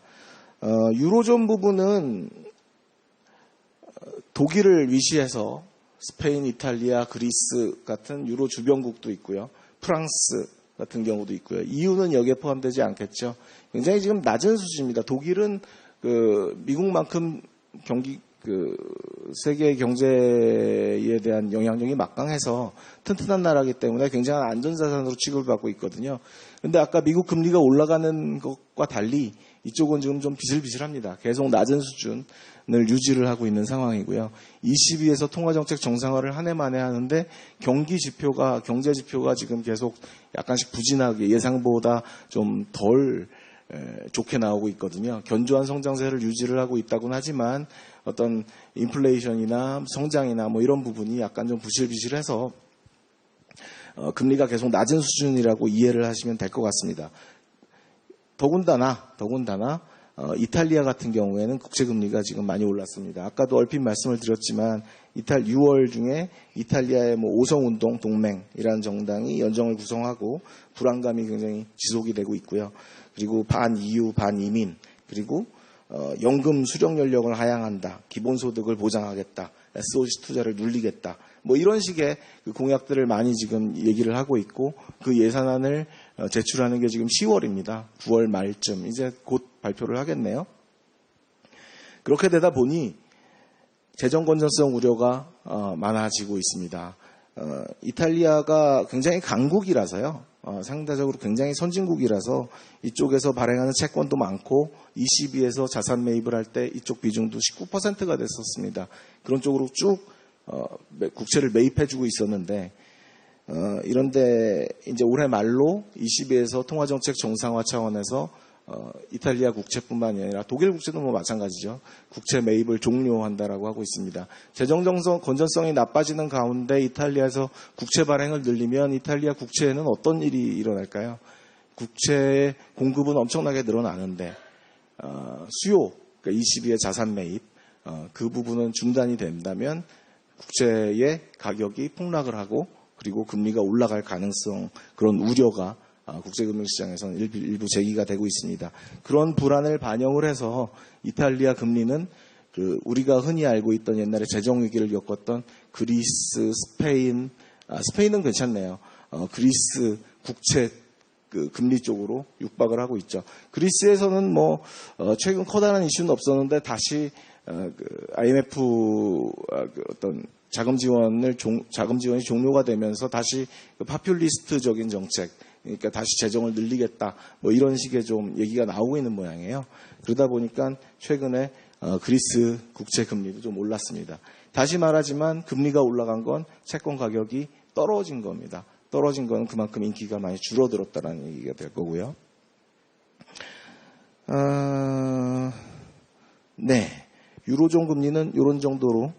유로존 부분은 독일을 위시해서 스페인, 이탈리아, 그리스 같은 유로 주변국도 있고요. 프랑스 같은 경우도 있고요. EU는 여기에 포함되지 않겠죠. 굉장히 지금 낮은 수준입니다. 독일은 미국만큼 세계 경제에 대한 영향력이 막강해서 튼튼한 나라이기 때문에 굉장한 안전자산으로 취급을 받고 있거든요. 그런데 아까 미국 금리가 올라가는 것과 달리 이쪽은 지금 좀 비슬비슬합니다. 계속 낮은 수준을 유지를 하고 있는 상황이고요. ECB에서 통화정책 정상화를 한 해 만에 하는데 경제 지표가 지금 계속 약간씩 부진하게 예상보다 좀 덜 좋게 나오고 있거든요. 견조한 성장세를 유지를 하고 있다고는 하지만 어떤 인플레이션이나 성장이나 뭐 이런 부분이 약간 좀 부실비실해서 금리가 계속 낮은 수준이라고 이해를 하시면 될 것 같습니다. 더군다나 이탈리아 같은 경우에는 국채금리가 지금 많이 올랐습니다. 아까도 얼핏 말씀을 드렸지만 6월 중에 이탈리아의 오성운동 동맹이라는 정당이 연정을 구성하고 불안감이 굉장히 지속이 되고 있고요. 그리고 반EU, 반이민, 그리고 연금 수령 연령을 하향한다, 기본소득을 보장하겠다, SOC 투자를 눌리겠다, 뭐 이런 식의 그 공약들을 많이 지금 얘기를 하고 있고, 그 예산안을 제출하는 게 지금 10월입니다. 9월 말쯤 이제 곧 발표를 하겠네요. 그렇게 되다 보니 재정 건전성 우려가 많아지고 있습니다. 이탈리아가 굉장히 강국이라서요. 상대적으로 굉장히 선진국이라서 이쪽에서 발행하는 채권도 많고 ECB에서 자산 매입을 할 때 이쪽 비중도 19%가 됐었습니다. 그런 쪽으로 쭉 국채를 매입해주고 있었는데 이런데 이제 올해 말로 ECB에서 통화정책 정상화 차원에서 이탈리아 국채뿐만이 아니라 독일 국채도 뭐 마찬가지죠. 국채 매입을 종료한다라고 하고 있습니다. 재정 건전성이 나빠지는 가운데 이탈리아에서 국채 발행을 늘리면 이탈리아 국채에는 어떤 일이 일어날까요? 국채의 공급은 엄청나게 늘어나는데 수요, 그러니까 ECB의 자산 매입 그 부분은 중단이 된다면 국채의 가격이 폭락을 하고 그리고 금리가 올라갈 가능성 그런 우려가 국제금융시장에서는 일부 제기가 되고 있습니다. 그런 불안을 반영을 해서 이탈리아 금리는 우리가 흔히 알고 있던 옛날에 재정위기를 겪었던 그리스, 스페인은 괜찮네요. 그리스 국채 금리 쪽으로 육박을 하고 있죠. 그리스에서는 최근 커다란 이슈는 없었는데 다시 IMF 어떤 자금 지원이 종료가 되면서 다시 파퓰리스트적인 정책, 그러니까 다시 재정을 늘리겠다, 이런 식의 좀 얘기가 나오고 있는 모양이에요. 그러다 보니까 최근에 그리스 국채 금리도 좀 올랐습니다. 다시 말하지만 금리가 올라간 건 채권 가격이 떨어진 겁니다. 떨어진 건 그만큼 인기가 많이 줄어들었다는 얘기가 될 거고요. 네, 유로존 금리는 이런 정도로.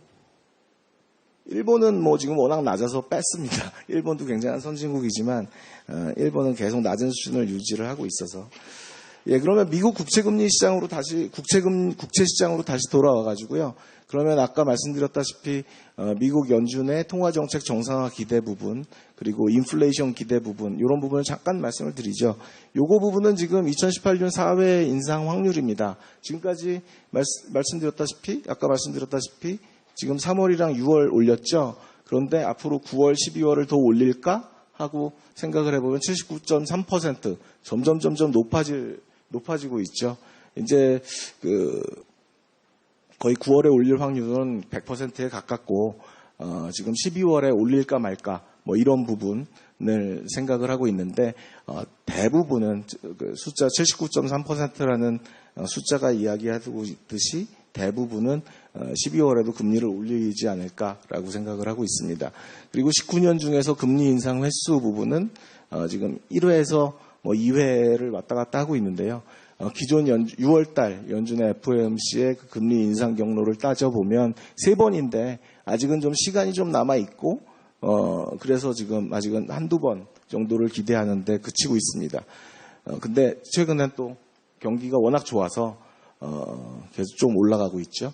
일본은 지금 워낙 낮아서 뺐습니다. 일본도 굉장한 선진국이지만 일본은 계속 낮은 수준을 유지를 하고 있어서. 예, 그러면 미국 국채금리 시장으로 국채 시장으로 다시 돌아와 가지고요. 그러면 아까 말씀드렸다시피 미국 연준의 통화정책 정상화 기대 부분 그리고 인플레이션 기대 부분 이런 부분을 잠깐 말씀을 드리죠. 요거 부분은 지금 2018년 4회 인상 확률입니다. 지금까지 아까 말씀드렸다시피 지금 3월이랑 6월 올렸죠. 그런데 앞으로 9월, 12월을 더 올릴까 하고 생각을 해보면 79.3% 점점 높아지고 있죠. 이제 거의 9월에 올릴 확률은 100%에 가깝고 지금 12월에 올릴까 말까 이런 부분을 생각을 하고 있는데 대부분은 숫자 79.3%라는 숫자가 이야기하고 있듯이 대부분은 12월에도 금리를 올리지 않을까라고 생각을 하고 있습니다. 그리고 19년 중에서 금리 인상 횟수 부분은 지금 1회에서 2회를 왔다 갔다 하고 있는데요. 기존 6월달 연준의 FOMC의 그 금리 인상 경로를 따져보면 3번인데 아직은 좀 시간이 좀 남아있고 그래서 지금 아직은 한두 번 정도를 기대하는데 그치고 있습니다. 근데 최근엔 또 경기가 워낙 좋아서 계속 좀 올라가고 있죠.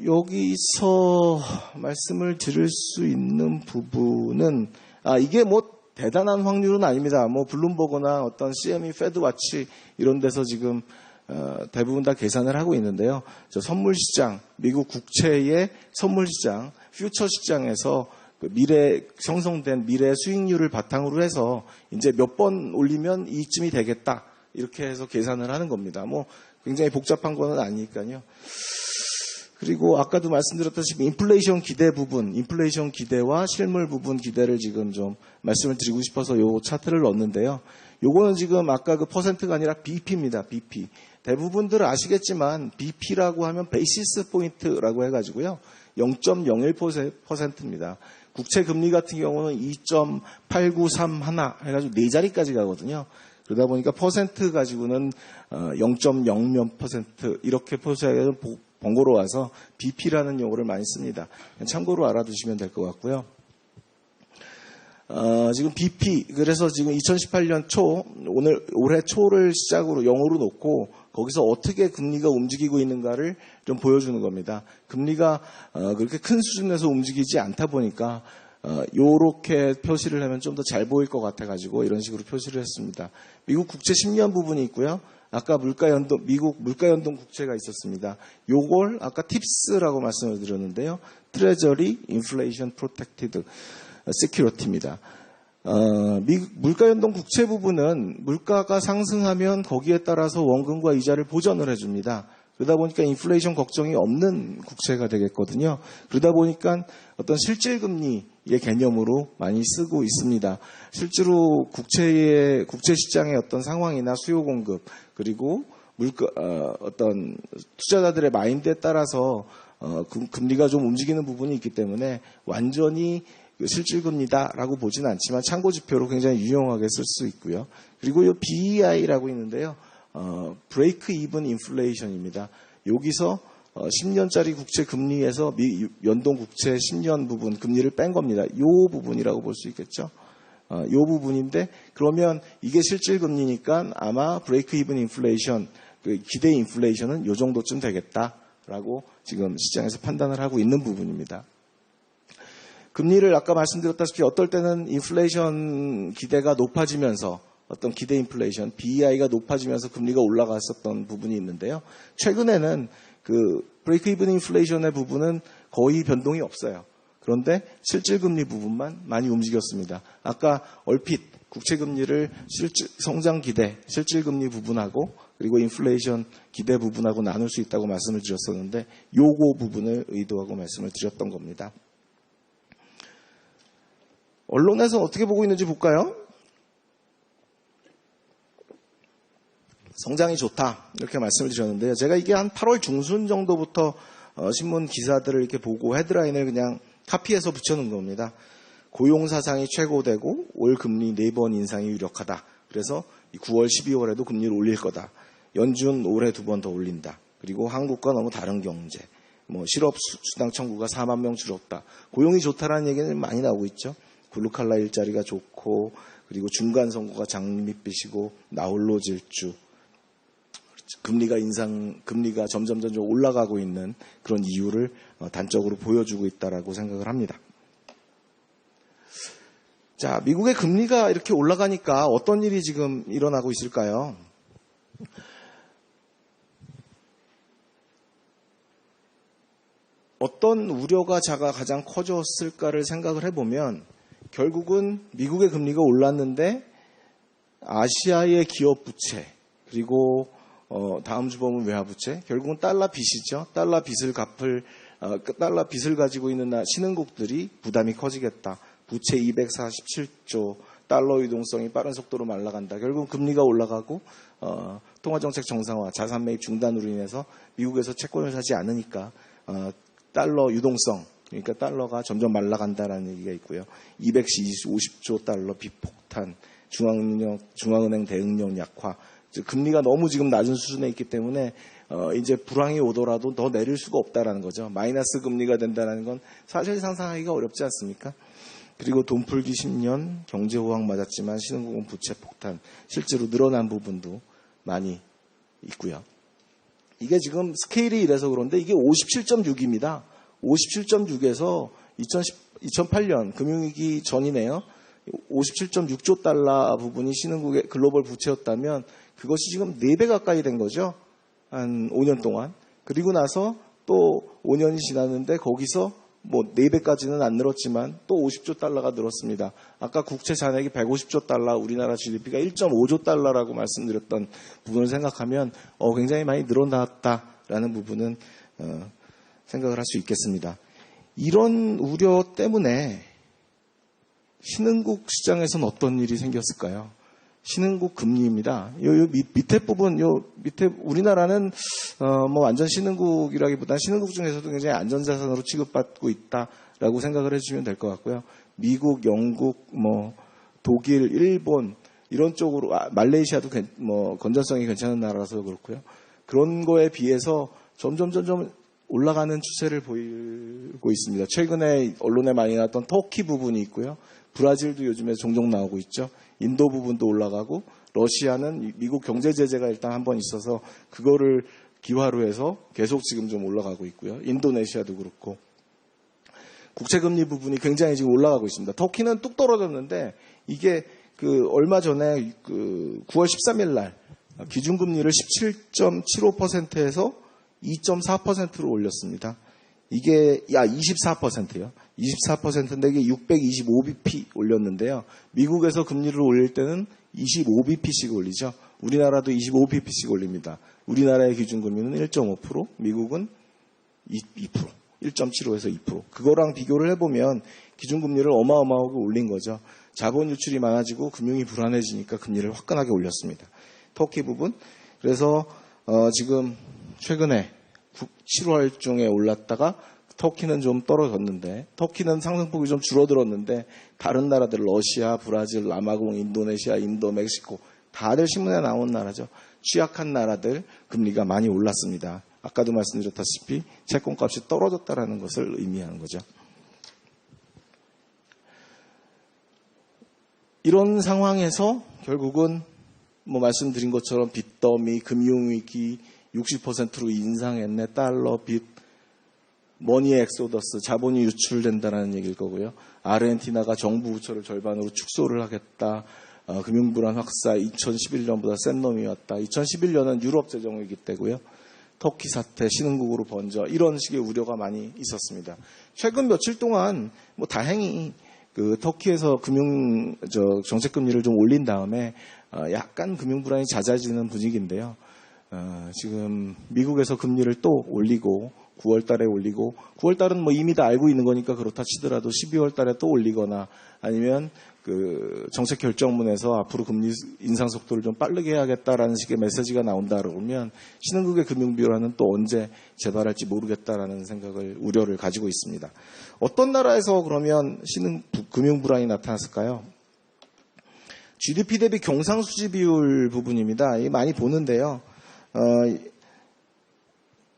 여기서 말씀을 드릴 수 있는 부분은 이게 대단한 확률은 아닙니다. 블룸버그나 어떤 CME 페드와치 이런 데서 지금 대부분 다 계산을 하고 있는데요. 선물시장, 미국 국채의 선물시장, 퓨처 시장에서 형성된 미래 수익률을 바탕으로 해서 이제 몇 번 올리면 이쯤이 되겠다. 이렇게 해서 계산을 하는 겁니다. 굉장히 복잡한 건 아니니까요. 그리고 아까도 말씀드렸다시피 인플레이션 기대와 실물 부분 기대를 지금 좀 말씀을 드리고 싶어서 요 차트를 넣었는데요. 요거는 지금 아까 그 퍼센트가 아니라 BP입니다. BP. 대부분들 아시겠지만 BP라고 하면 베이시스 포인트라고 해가지고요. 0.01%입니다. 국채 금리 같은 경우는 2.8931 해가지고 4자리까지 가거든요. 그러다 보니까 퍼센트 가지고는 0.0몇 퍼센트 이렇게 표시하기가 번거로워서 BP라는 용어를 많이 씁니다. 참고로 알아두시면 될 것 같고요. 지금 BP 그래서 지금 2018년 초 올해 초를 시작으로 영어로 놓고 거기서 어떻게 금리가 움직이고 있는가를 좀 보여주는 겁니다. 금리가 그렇게 큰 수준에서 움직이지 않다 보니까 요렇게 표시를 하면 좀 더 잘 보일 것 같아가지고 이런 식으로 표시를 했습니다. 미국 국채 10년 부분이 있고요. 아까 미국 물가연동 국채가 있었습니다. 요걸 아까 팁스라고 말씀을 드렸는데요. 트레저리 인플레이션 프로텍티드 세큐리티입니다. 물가연동 국채 부분은 물가가 상승하면 거기에 따라서 원금과 이자를 보전을 해줍니다. 그러다 보니까 인플레이션 걱정이 없는 국채가 되겠거든요. 그러다 보니까 어떤 실질금리의 개념으로 많이 쓰고 있습니다. 실제로 국채 시장의 어떤 상황이나 수요 공급, 그리고 어떤 투자자들의 마인드에 따라서 금리가 좀 움직이는 부분이 있기 때문에 완전히 실질금리다라고 보지는 않지만 참고지표로 굉장히 유용하게 쓸 수 있고요. 그리고 이 BEI라고 있는데요. 브레이크 이븐 인플레이션입니다. 여기서 10년짜리 국채 금리에서 연동 국채 10년 부분 금리를 뺀 겁니다. 이 부분이라고 볼 수 있겠죠. 이 부분인데 그러면 이게 실질금리니까 아마 브레이크 이븐 인플레이션, 기대 인플레이션은 이 정도쯤 되겠다라고 지금 시장에서 판단을 하고 있는 부분입니다. 금리를 아까 말씀드렸다시피 어떨 때는 인플레이션 기대가 높아지면서 어떤 기대 인플레이션, BEI가 높아지면서 금리가 올라갔었던 부분이 있는데요. 최근에는 그 브레이크 이븐 인플레이션의 부분은 거의 변동이 없어요. 그런데 실질금리 부분만 많이 움직였습니다. 아까 얼핏 국채금리를 성장 기대, 실질금리 부분하고 그리고 인플레이션 기대 부분하고 나눌 수 있다고 말씀을 드렸었는데 요거 부분을 의도하고 말씀을 드렸던 겁니다. 언론에서 어떻게 보고 있는지 볼까요? 성장이 좋다 이렇게 말씀을 드렸는데요. 제가 이게 한 8월 중순 정도부터 신문 기사들을 이렇게 보고 헤드라인을 그냥 카피해서 붙여놓은 겁니다. 고용 사상이 최고되고 올 금리 4번 인상이 유력하다. 그래서 9월, 12월에도 금리를 올릴 거다. 연준 올해 2번 더 올린다. 그리고 한국과 너무 다른 경제. 실업 수당 청구가 4만 명 줄었다. 고용이 좋다라는 얘기는 많이 나오고 있죠. 블루칼라 일자리가 좋고 그리고 중간 선거가 장밋빛이고 나홀로 질주. 금리가 점점 올라가고 있는 그런 이유를 단적으로 보여주고 있다라고 생각을 합니다. 자, 미국의 금리가 이렇게 올라가니까 어떤 일이 지금 일어나고 있을까요? 어떤 우려가 가장 커졌을까를 생각을 해보면 결국은 미국의 금리가 올랐는데 아시아의 기업 부채 그리고 다음 주 보면 외화부채, 결국은 달러 빚이죠. 달러 빚을 가지고 있는 신흥국들이 부담이 커지겠다. 부채 247조, 달러 유동성이 빠른 속도로 말라간다. 결국은 금리가 올라가고 통화정책 정상화, 자산 매입 중단으로 인해서 미국에서 채권을 사지 않으니까 달러 유동성, 그러니까 달러가 점점 말라간다라는 얘기가 있고요. 250조 달러 빚폭탄, 중앙은행 대응력 약화, 금리가 너무 지금 낮은 수준에 있기 때문에 이제 불황이 오더라도 더 내릴 수가 없다라는 거죠. 마이너스 금리가 된다는 건 사실 상상하기가 어렵지 않습니까? 그리고 돈풀기 10년, 경제호황 맞았지만 신흥국은 부채 폭탄, 실제로 늘어난 부분도 많이 있고요. 이게 지금 스케일이 이래서 그런데 이게 57.6입니다. 57.6에서 2008년 금융위기 전이네요. 57.6조 달러 부분이 신흥국의 글로벌 부채였다면 그것이 지금 4배 가까이 된 거죠. 한 5년 동안. 그리고 나서 또 5년이 지났는데 거기서 4배까지는 안 늘었지만 또 50조 달러가 늘었습니다. 아까 국채 잔액이 150조 달러, 우리나라 GDP가 1.5조 달러라고 말씀드렸던 부분을 생각하면 굉장히 많이 늘어났다라는 부분은 생각을 할 수 있겠습니다. 이런 우려 때문에 신흥국 시장에서는 어떤 일이 생겼을까요? 신흥국 금리입니다. 요 밑에 부분, 밑에 우리나라는 완전 신흥국이라기보다는 신흥국 중에서도 굉장히 안전자산으로 취급받고 있다라고 생각을 해주시면 될 것 같고요. 미국, 영국, 독일, 일본 이런 쪽으로 말레이시아도 건전성이 괜찮은 나라라서 그렇고요. 그런 거에 비해서 점점 올라가는 추세를 보이고 있습니다. 최근에 언론에 많이 나왔던 터키 부분이 있고요. 브라질도 요즘에 종종 나오고 있죠. 인도 부분도 올라가고 러시아는 미국 경제 제재가 일단 한번 있어서 그거를 기화로 해서 계속 지금 좀 올라가고 있고요. 인도네시아도 그렇고 국채금리 부분이 굉장히 지금 올라가고 있습니다. 터키는 뚝 떨어졌는데 이게 얼마 전에 9월 13일 날 기준금리를 17.75%에서 2.4%로 올렸습니다. 이게 24%요. 24%인데 이게 625bp 올렸는데요. 미국에서 금리를 올릴 때는 25bp씩 올리죠. 우리나라도 25bp씩 올립니다. 우리나라의 기준금리는 1.5%, 미국은 2%, 1.75에서 2%. 그거랑 비교를 해보면 기준금리를 어마어마하게 올린 거죠. 자본 유출이 많아지고 금융이 불안해지니까 금리를 화끈하게 올렸습니다. 터키 부분. 그래서 지금 최근에 7월 중에 올랐다가 터키는 좀 떨어졌는데, 터키는 상승폭이 좀 줄어들었는데 다른 나라들 러시아, 브라질, 남아공, 인도네시아, 인도, 멕시코 다들 신문에 나온 나라죠. 취약한 나라들 금리가 많이 올랐습니다. 아까도 말씀드렸다시피 채권값이 떨어졌다는 것을 의미하는 거죠. 이런 상황에서 결국은 말씀드린 것처럼 빚더미, 금융위기 60%로 인상했네, 달러, 빚, 머니 엑소더스, 자본이 유출된다는 얘기일 거고요. 아르헨티나가 정부 부채를 절반으로 축소를 하겠다. 금융불안 확산 2011년보다 센 놈이 왔다. 2011년은 유럽 재정위기 때고요. 터키 사태 신흥국으로 번져 이런 식의 우려가 많이 있었습니다. 최근 며칠 동안 다행히 터키에서 정책 금리를 좀 올린 다음에 약간 금융 불안이 잦아지는 분위기인데요. 지금 미국에서 금리를 또 올리고 9월 달에 올리고 9월 달은 이미 다 알고 있는 거니까 그렇다 치더라도 12월 달에 또 올리거나 아니면 정책 결정문에서 앞으로 금리 인상 속도를 좀 빠르게 해야겠다라는 식의 메시지가 나온다 그러면 신흥국의 금융 불안은 또 언제 재발할지 모르겠다라는 생각을 우려를 가지고 있습니다. 어떤 나라에서 그러면 금융 불안이 나타났을까요? GDP 대비 경상수지 비율 부분입니다. 많이 보는데요.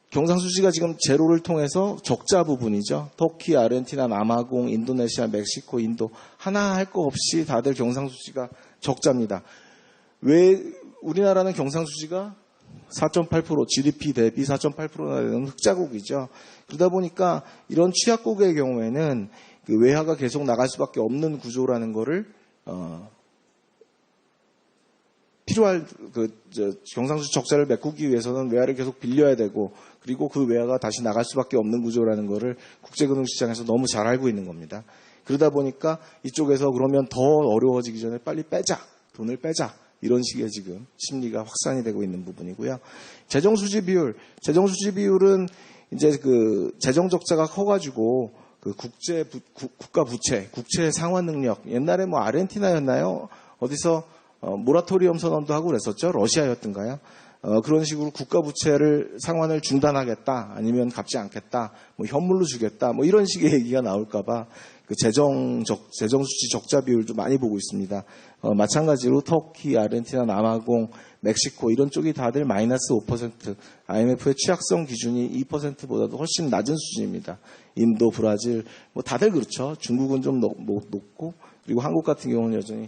경상수지가 지금 제로를 통해서 적자 부분이죠. 터키, 아르헨티나, 남아공, 인도네시아, 멕시코, 인도 하나 할 거 없이 다들 경상수지가 적자입니다. 왜 우리나라는 경상수지가 4.8% GDP 대비 4.8%나 되는 흑자국이죠. 그러다 보니까 이런 취약국의 경우에는 외화가 계속 나갈 수밖에 없는 구조라는 거를 필요할 경상수지 적자를 메꾸기 위해서는 외화를 계속 빌려야 되고 그리고 그 외화가 다시 나갈 수밖에 없는 구조라는 거를 국제금융시장에서 너무 잘 알고 있는 겁니다. 그러다 보니까 이쪽에서 그러면 더 어려워지기 전에 빨리 빼자, 돈을 빼자 이런 식의 지금 심리가 확산이 되고 있는 부분이고요. 재정수지 비율은 이제 재정 적자가 커가지고 국가 부채, 국채 상환 능력 옛날에 아르헨티나였나요? 어디서 모라토리엄 선언도 하고 그랬었죠. 러시아였던가요? 그런 식으로 국가 부채를 상환을 중단하겠다, 아니면 갚지 않겠다, 현물로 주겠다, 이런 식의 얘기가 나올까봐 재정수지 적자 비율도 많이 보고 있습니다. 마찬가지로 터키, 아르헨티나, 남아공, 멕시코 이런 쪽이 다들 마이너스 5%, IMF의 취약성 기준이 2%보다도 훨씬 낮은 수준입니다. 인도, 브라질 다들 그렇죠. 중국은 좀 높고 그리고 한국 같은 경우는 여전히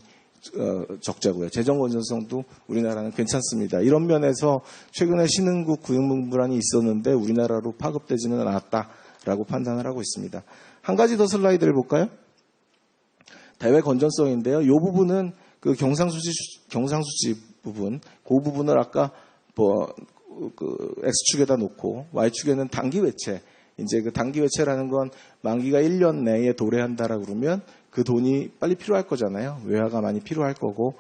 적자고요. 재정 건전성도 우리나라는 괜찮습니다. 이런 면에서 최근에 신흥국 금융 불안이 있었는데 우리나라로 파급되지는 않았다라고 판단을 하고 있습니다. 한 가지 더 슬라이드를 볼까요? 대외 건전성인데요. 이 부분은 경상수지 부분, 그 부분을 아까 X축에다 놓고 Y축에는 단기 외채. 이제 단기 외채라는 건 만기가 1년 내에 도래한다라고 그러면 그 돈이 빨리 필요할 거잖아요. 외화가 많이 필요할 거고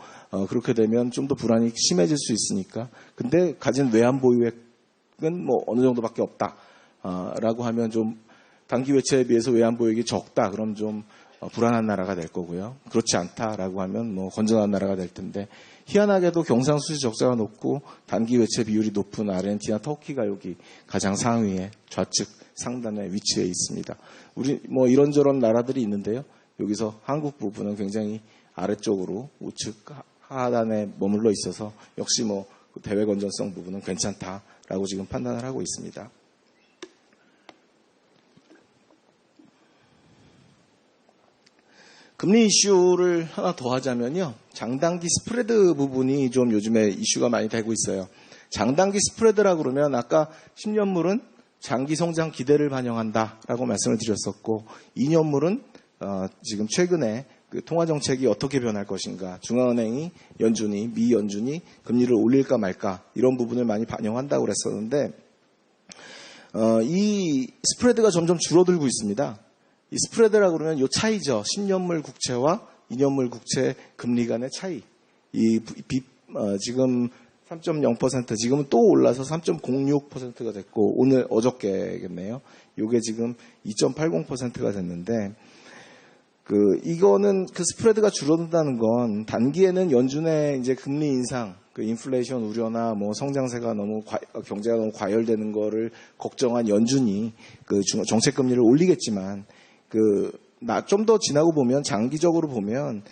그렇게 되면 좀 더 불안이 심해질 수 있으니까. 근데 가진 외환 보유액은 어느 정도밖에 없다라고 하면 좀 단기 외채에 비해서 외환 보유액이 적다. 그럼 좀 불안한 나라가 될 거고요. 그렇지 않다라고 하면 건전한 나라가 될 텐데 희한하게도 경상수지 적자가 높고 단기 외채 비율이 높은 아르헨티나, 터키가 여기 가장 상위에 좌측 상단에 위치해 있습니다. 우리 이런저런 나라들이 있는데요. 여기서 한국 부분은 굉장히 아래쪽으로 우측 하단에 머물러 있어서 역시 대외 건전성 부분은 괜찮다라고 지금 판단을 하고 있습니다. 금리 이슈를 하나 더 하자면요. 장단기 스프레드 부분이 좀 요즘에 이슈가 많이 되고 있어요. 장단기 스프레드라고 그러면 아까 10년물은 장기 성장 기대를 반영한다라고 말씀을 드렸었고 2년물은 지금 최근에 통화정책이 어떻게 변할 것인가, 중앙은행이 미 연준이 금리를 올릴까 말까 이런 부분을 많이 반영한다고 그랬었는데 이 스프레드가 점점 줄어들고 있습니다. 이 스프레드라고 그러면 이 차이죠. 10년물 국채와 2년물 국채 금리 간의 차이. 지금 3.0%, 지금은 또 올라서 3.06%가 됐고, 오늘 어저께겠네요. 요게 지금 2.80%가 됐는데, 이거는 스프레드가 줄어든다는 건 단기에는 연준의 이제 금리 인상, 인플레이션 우려나 성장세가 경제가 너무 과열되는 거를 걱정한 연준이 정책 금리를 올리겠지만, 좀 더 지나고 보면, 장기적으로 보면,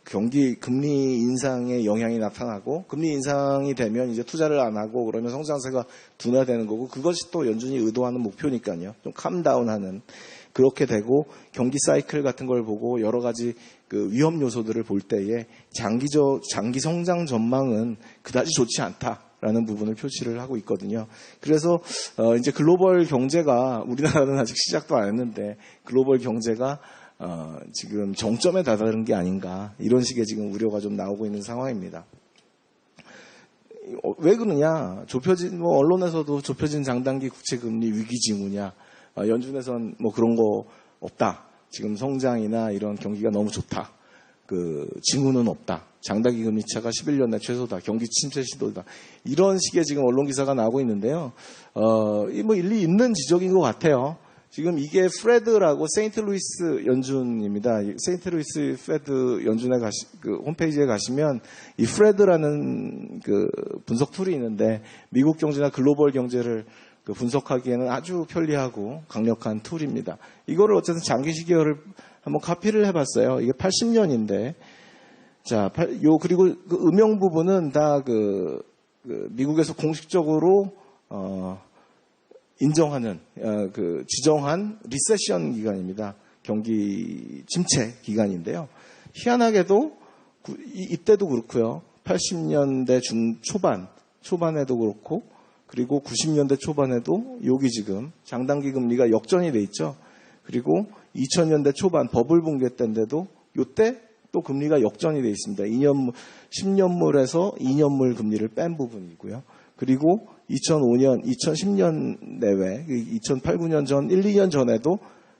금리 인상의 영향이 나타나고, 금리 인상이 되면 이제 투자를 안 하고, 그러면 성장세가 둔화되는 거고, 그것이 또 연준이 의도하는 목표니까요. 좀 캄다운하는. 그렇게 되고, 경기 사이클 같은 걸 보고, 여러 가지 위험 요소들을 볼 때에, 장기 성장 전망은 그다지 좋지 않다라는 부분을 표시를 하고 있거든요. 그래서, 이제 글로벌 경제가, 우리나라는 아직 시작도 안 했는데, 글로벌 경제가 지금 정점에 다다른 게 아닌가, 이런 식의 지금 우려가 좀 나오고 있는 상황입니다. 왜 그러냐? 언론에서도 좁혀진 장단기 국채금리 위기 징후냐? 연준에선 그런 거 없다. 지금 성장이나 이런 경기가 너무 좋다. 징후는 없다. 장단기 금리 차가 11년 내 최소다. 경기 침체 시도다. 이런 식의 지금 언론 기사가 나오고 있는데요. 일리 있는 지적인 것 같아요. 지금 이게 프레드라고 세인트루이스 연준입니다. 세인트루이스 프레드 연준에 홈페이지에 가시면 이 프레드라는 분석 툴이 있는데, 미국 경제나 글로벌 경제를 분석하기에는 아주 편리하고 강력한 툴입니다. 이거를 어쨌든 장기 시계열을 한번 카피를 해봤어요. 이게 80년인데, 그리고 음영 부분은 다 미국에서 공식적으로 인정하는 지정한 리세션 기간입니다. 경기 침체 기간인데요. 희한하게도 이때도 그렇고요. 80년대 초반에도 그렇고, 그리고 90년대 초반에도 여기 지금 장단기 금리가 역전이 돼 있죠. 그리고 2000년대 초반 버블 붕괴 때인데도 이때 또 금리가 역전이 돼 있습니다. 10년물에서 2년물 금리를 뺀 부분이고요. 그리고 2005년, 2010년 내외, 2008, 9년 전, 1, 2년 전에도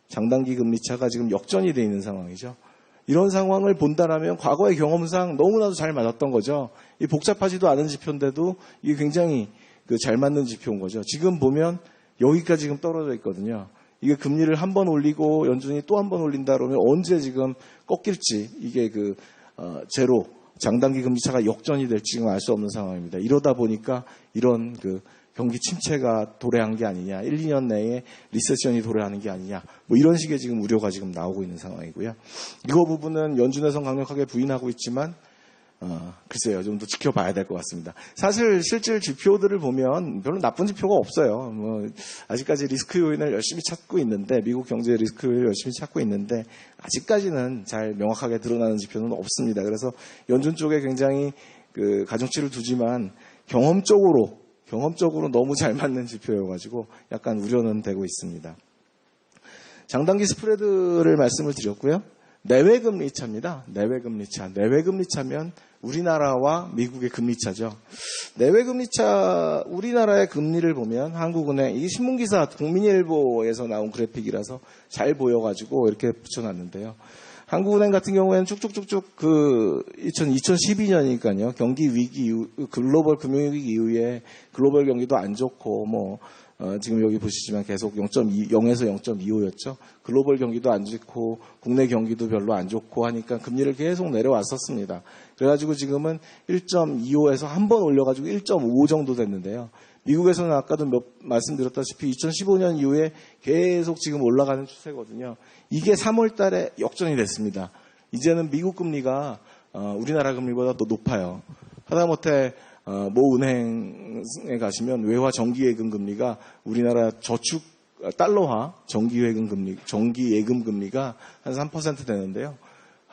장단기 금리 차가 지금 역전이 돼 있는 상황이죠. 이런 상황을 본다라면 과거의 경험상 너무나도 잘 맞았던 거죠. 이 복잡하지도 않은 지표인데도 이게 굉장히 잘 맞는 지표인 거죠. 지금 보면 여기까지 지금 떨어져 있거든요. 이게 금리를 한 번 올리고 연준이 또 한 번 올린다 그러면 언제 지금 꺾일지, 이게 제로, 장단기 금리 차가 역전이 될지 지금 알 수 없는 상황입니다. 이러다 보니까 이런 경기 침체가 도래한 게 아니냐, 1, 2년 내에 리세션이 도래하는 게 아니냐, 이런 식의 지금 우려가 지금 나오고 있는 상황이고요. 이거 부분은 연준에서 강력하게 부인하고 있지만, 글쎄요, 좀 더 지켜봐야 될 것 같습니다. 사실 실질 지표들을 보면 별로 나쁜 지표가 없어요. 아직까지 리스크 요인을 열심히 찾고 있는데, 미국 경제의 리스크 요인을 열심히 찾고 있는데, 아직까지는 잘 명확하게 드러나는 지표는 없습니다. 그래서 연준 쪽에 굉장히 가중치를 두지만, 경험적으로 너무 잘 맞는 지표여가지고 약간 우려는 되고 있습니다. 장단기 스프레드를 말씀을 드렸고요. 내외금리 차입니다. 내외금리 차면 우리나라와 미국의 금리 차죠. 내외금리 차, 우리나라의 금리를 보면 한국은행, 이게 신문기사 국민일보에서 나온 그래픽이라서 잘 보여가지고 이렇게 붙여놨는데요. 한국은행 같은 경우에는 쭉쭉쭉쭉 2012년이니까요. 경기 위기 이후, 글로벌 금융위기 이후에 글로벌 경기도 안 좋고, 지금 여기 보시지만 계속 0에서 0.25였죠. 글로벌 경기도 안 좋고, 국내 경기도 별로 안 좋고 하니까 금리를 계속 내려왔었습니다. 그래가지고 지금은 1.25에서 한 번 올려가지고 1.55 정도 됐는데요. 미국에서는 아까도 말씀드렸다시피 2015년 이후에 계속 지금 올라가는 추세거든요. 이게 3월 달에 역전이 됐습니다. 이제는 미국 금리가 우리나라 금리보다 더 높아요. 하다못해 모 은행에 가시면 외화 정기예금 금리가 우리나라 저축 달러화 정기예금 금리가 한 3% 되는데요.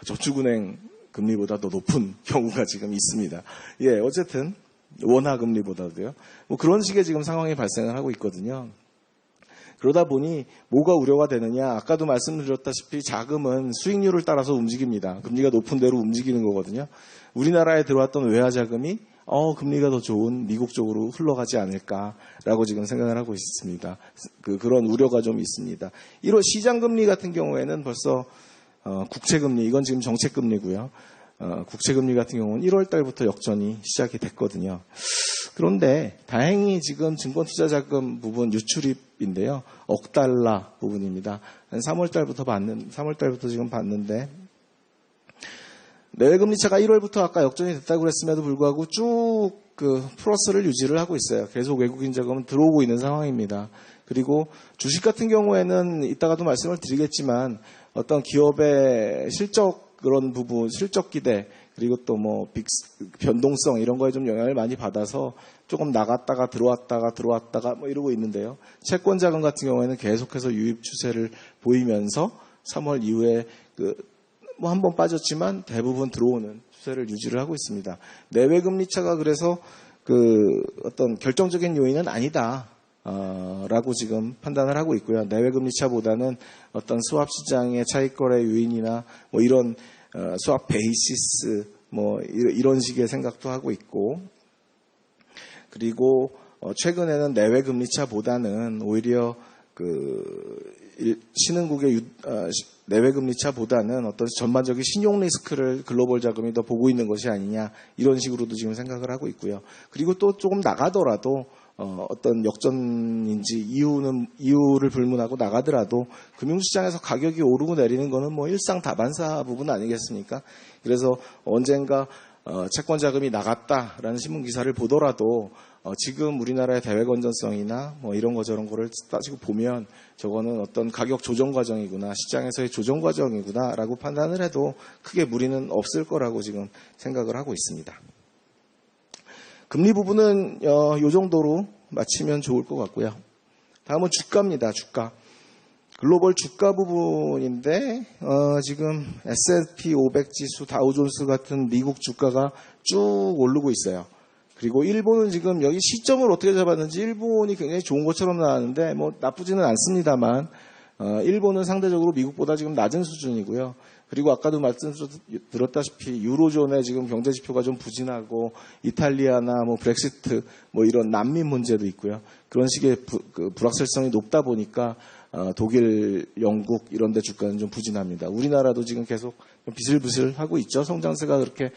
저축은행 금리보다 더 높은 경우가 지금 있습니다. 예, 어쨌든 원화 금리보다도요. 그런 식의 지금 상황이 발생을 하고 있거든요. 그러다 보니 뭐가 우려가 되느냐? 아까도 말씀드렸다시피 자금은 수익률을 따라서 움직입니다. 금리가 높은 대로 움직이는 거거든요. 우리나라에 들어왔던 외화 자금이 금리가 더 좋은 미국 쪽으로 흘러가지 않을까라고 지금 생각을 하고 있습니다. 그런 우려가 좀 있습니다. 1월 시장금리 같은 경우에는 벌써 국채금리, 이건 지금 정책금리고요. 국채금리 같은 경우는 1월 달부터 역전이 시작이 됐거든요. 그런데 다행히 지금 증권투자자금 부분 유출입인데요. 억 달러 부분입니다. 한 3월 달부터 지금 봤는데 내외금리차가 1월부터 아까 역전이 됐다고 그랬음에도 불구하고 쭉 그 플러스를 유지를 하고 있어요. 계속 외국인 자금은 들어오고 있는 상황입니다. 그리고 주식 같은 경우에는 이따가도 말씀을 드리겠지만 어떤 기업의 실적 그런 부분, 실적 기대 그리고 또 뭐 변동성 이런 거에 좀 영향을 많이 받아서 조금 나갔다가 들어왔다가 뭐 이러고 있는데요. 채권 자금 같은 경우에는 계속해서 유입 추세를 보이면서 3월 이후에 뭐 한 번 빠졌지만 대부분 들어오는 추세를 유지를 하고 있습니다. 내외 금리 차가 그래서 어떤 결정적인 요인은 아니다. 라고 지금 판단을 하고 있고요. 내외 금리 차보다는 어떤 스왑 시장의 차익 거래 요인이나 뭐 이런 스왑 베이시스 뭐 이런 식의 생각도 하고 있고, 그리고 최근에는 내외 금리 차보다는 오히려 신흥국의 내외 금리 차보다는 어떤 전반적인 신용 리스크를 글로벌 자금이 더 보고 있는 것이 아니냐 이런 식으로도 지금 생각을 하고 있고요. 그리고 또 조금 나가더라도 어떤 역전인지 이유를 불문하고 나가더라도 금융시장에서 가격이 오르고 내리는 거는 뭐 일상다반사 부분 아니겠습니까? 그래서 언젠가 채권 자금이 나갔다라는 신문 기사를 보더라도 지금 우리나라의 대외 건전성이나 뭐 이런 거 저런 거를 따지고 보면 저거는 어떤 가격 조정 과정이구나, 시장에서의 조정 과정이구나라고 판단을 해도 크게 무리는 없을 거라고 지금 생각을 하고 있습니다. 금리 부분은 이 정도로 마치면 좋을 것 같고요. 다음은 주가입니다. 주가. 글로벌 주가 부분인데 지금 S&P 500 지수, 다우존스 같은 미국 주가가 쭉 오르고 있어요. 그리고 일본은 지금 여기 시점을 어떻게 잡았는지 일본이 굉장히 좋은 것처럼 나왔는데 뭐 나쁘지는 않습니다만 일본은 상대적으로 미국보다 지금 낮은 수준이고요. 그리고 아까도 말씀드렸다시피 유로존의 지금 경제 지표가 좀 부진하고 이탈리아나 뭐 브렉시트 뭐 이런 난민 문제도 있고요. 그런 식의 불확실성이 높다 보니까 독일, 영국 이런 데 주가는 좀 부진합니다. 우리나라도 지금 계속 비슬비슬 하고 있죠. 성장세가 그렇게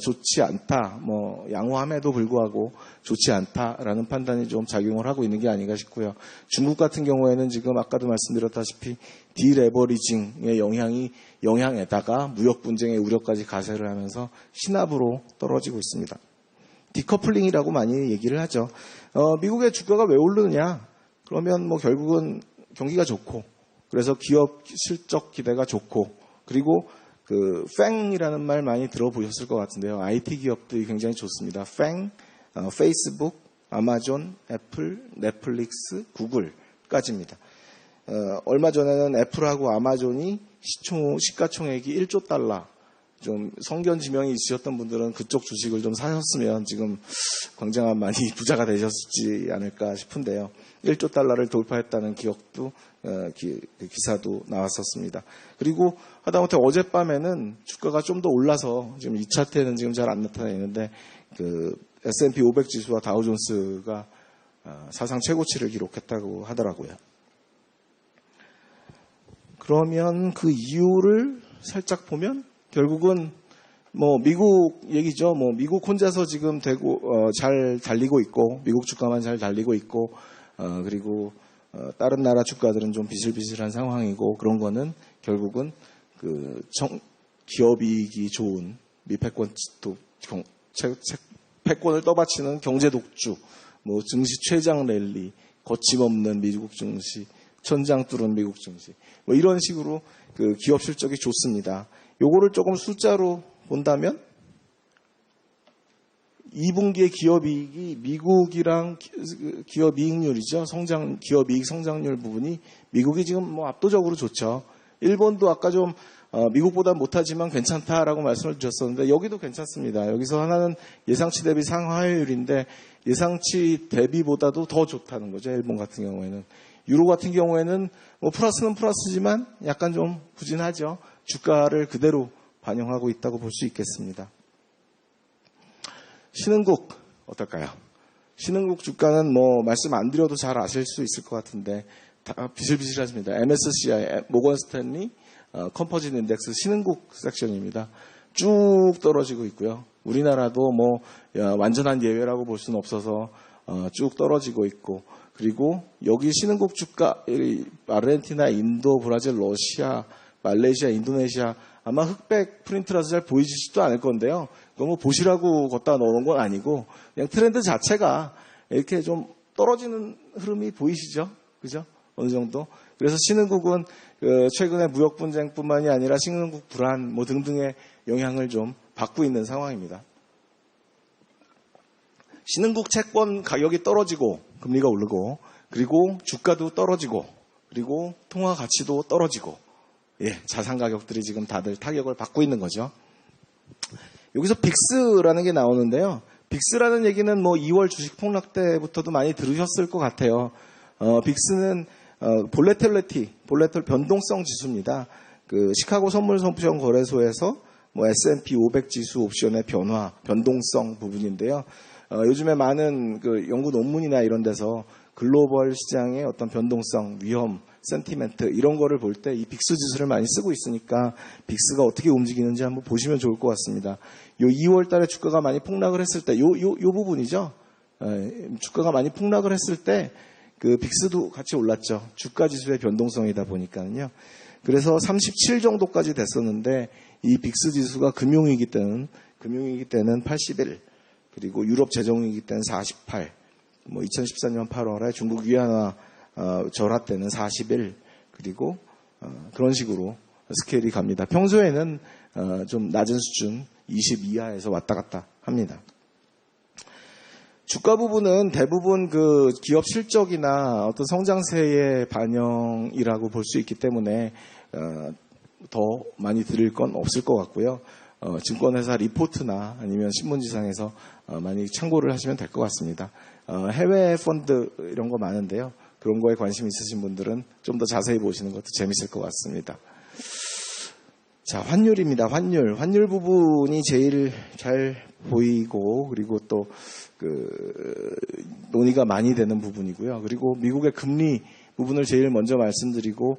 좋지 않다. 뭐 양호함에도 불구하고 좋지 않다라는 판단이 좀 작용을 하고 있는 게 아닌가 싶고요. 중국 같은 경우에는 지금 아까도 말씀드렸다시피 디레버리징의 영향에다가 무역 분쟁의 우려까지 가세를 하면서 신압으로 떨어지고 있습니다. 디커플링이라고 많이 얘기를 하죠. 미국의 주가가 왜 오르느냐? 그러면 뭐 결국은 경기가 좋고, 그래서 기업 실적 기대가 좋고, 그리고 팽이라는 말 많이 들어보셨을 것 같은데요. IT 기업들이 굉장히 좋습니다. 팽, 페이스북, 아마존, 애플, 넷플릭스, 구글까지입니다. 얼마 전에는 애플하고 아마존이 시가총액이 1조 달러, 좀 성견 지명이 있으셨던 분들은 그쪽 주식을 좀 사셨으면 지금 굉장한 많이 부자가 되셨지 않을까 싶은데요. 1조 달러를 돌파했다는 기억도 기사도 나왔었습니다. 그리고 하다못해 어젯밤에는 주가가 좀 더 올라서 지금 2차 때는 지금 잘 안 나타내는데 S&P 500 지수와 다우존스가 사상 최고치를 기록했다고 하더라고요. 그러면 그 이유를 살짝 보면 결국은 뭐 미국 얘기죠. 뭐 미국 혼자서 지금 잘 달리고 있고 미국 주가만 잘 달리고 있고 그리고 다른 나라 주가들은 좀 비슬비슬한 상황이고 그런 거는 결국은 기업이익이 좋은 패권을 떠받치는 경제 독주, 뭐 증시 최장 랠리, 거침없는 미국 증시, 천장 뚫은 미국 증시, 뭐 이런 식으로 기업 실적이 좋습니다. 요거를 조금 숫자로 본다면 2분기의 기업이익이 미국이랑 기업이익률이죠. 기업이익 성장률 부분이 미국이 지금 뭐 압도적으로 좋죠. 일본도 아까 좀 미국보다 못하지만 괜찮다라고 말씀을 드렸었는데 여기도 괜찮습니다. 여기서 하나는 예상치 대비 상하율인데 예상치 대비보다도 더 좋다는 거죠. 일본 같은 경우에는. 유로 같은 경우에는 뭐 플러스는 플러스지만 약간 좀 부진하죠. 주가를 그대로 반영하고 있다고 볼 수 있겠습니다. 신흥국 어떨까요? 신흥국 주가는 뭐 말씀 안 드려도 잘 아실 수 있을 것 같은데 다 비실비실하십니다. MSCI, 모건 스탠리, 컴포짓 인덱스 신흥국 섹션입니다. 쭉 떨어지고 있고요. 우리나라도 뭐 완전한 예외라고 볼 수는 없어서 쭉 떨어지고 있고, 그리고 여기 신흥국 주가 아르헨티나, 인도, 브라질, 러시아, 말레이시아, 인도네시아 아마 흑백 프린트라서 잘 보이지도 않을 건데요. 너무 보시라고 걷다 놓은 건 아니고 그냥 트렌드 자체가 이렇게 좀 떨어지는 흐름이 보이시죠? 그죠? 어느 정도. 그래서 신흥국은 최근에 무역 분쟁뿐만이 아니라 신흥국 불안 뭐 등등의 영향을 좀 받고 있는 상황입니다. 신흥국 채권 가격이 떨어지고 금리가 오르고, 그리고 주가도 떨어지고, 그리고 통화 가치도 떨어지고, 자산 가격들이 지금 다들 타격을 받고 있는 거죠. 여기서 빅스라는 게 나오는데요. 빅스라는 얘기는 뭐 2월 주식 폭락 때부터도 많이 들으셨을 것 같아요. 빅스는 볼레틸리티, 변동성 지수입니다. 그 시카고 선물옵션 거래소에서 뭐 S&P 500 지수 옵션의 변동성 부분인데요. 요즘에 많은 그 연구 논문이나 이런 데서 글로벌 시장의 어떤 변동성, 위험, 센티멘트 이런 거를 볼 때 이 빅스 지수를 많이 쓰고 있으니까 빅스가 어떻게 움직이는지 한번 보시면 좋을 것 같습니다. 요 2월 달에 주가가 많이 폭락을 했을 때 요 부분이죠. 주가가 많이 폭락을 했을 때 그 빅스도 같이 올랐죠. 주가 지수의 변동성이다 보니까요. 그래서 37 정도까지 됐었는데 이 빅스 지수가 금융위기 때는 81, 그리고 유럽 재정위기 때는 48, 뭐 2014년 8월에 중국 위안화 절하 때는 41, 그리고 그런 식으로 스케일이 갑니다. 평소에는 좀 낮은 수준 20 이하에서 왔다 갔다 합니다. 주가 부분은 대부분 그 기업 실적이나 어떤 성장세의 반영이라고 볼 수 있기 때문에 더 많이 드릴 건 없을 것 같고요. 증권회사 리포트나 아니면 신문지상에서 많이 참고를 하시면 될 것 같습니다. 해외 펀드 이런 거 많은데요. 그런 거에 관심 있으신 분들은 좀 더 자세히 보시는 것도 재밌을 것 같습니다. 자, 환율입니다. 환율 부분이 제일 잘 보이고, 그리고 또 논의가 많이 되는 부분이고요. 그리고 미국의 금리 부분을 제일 먼저 말씀드리고,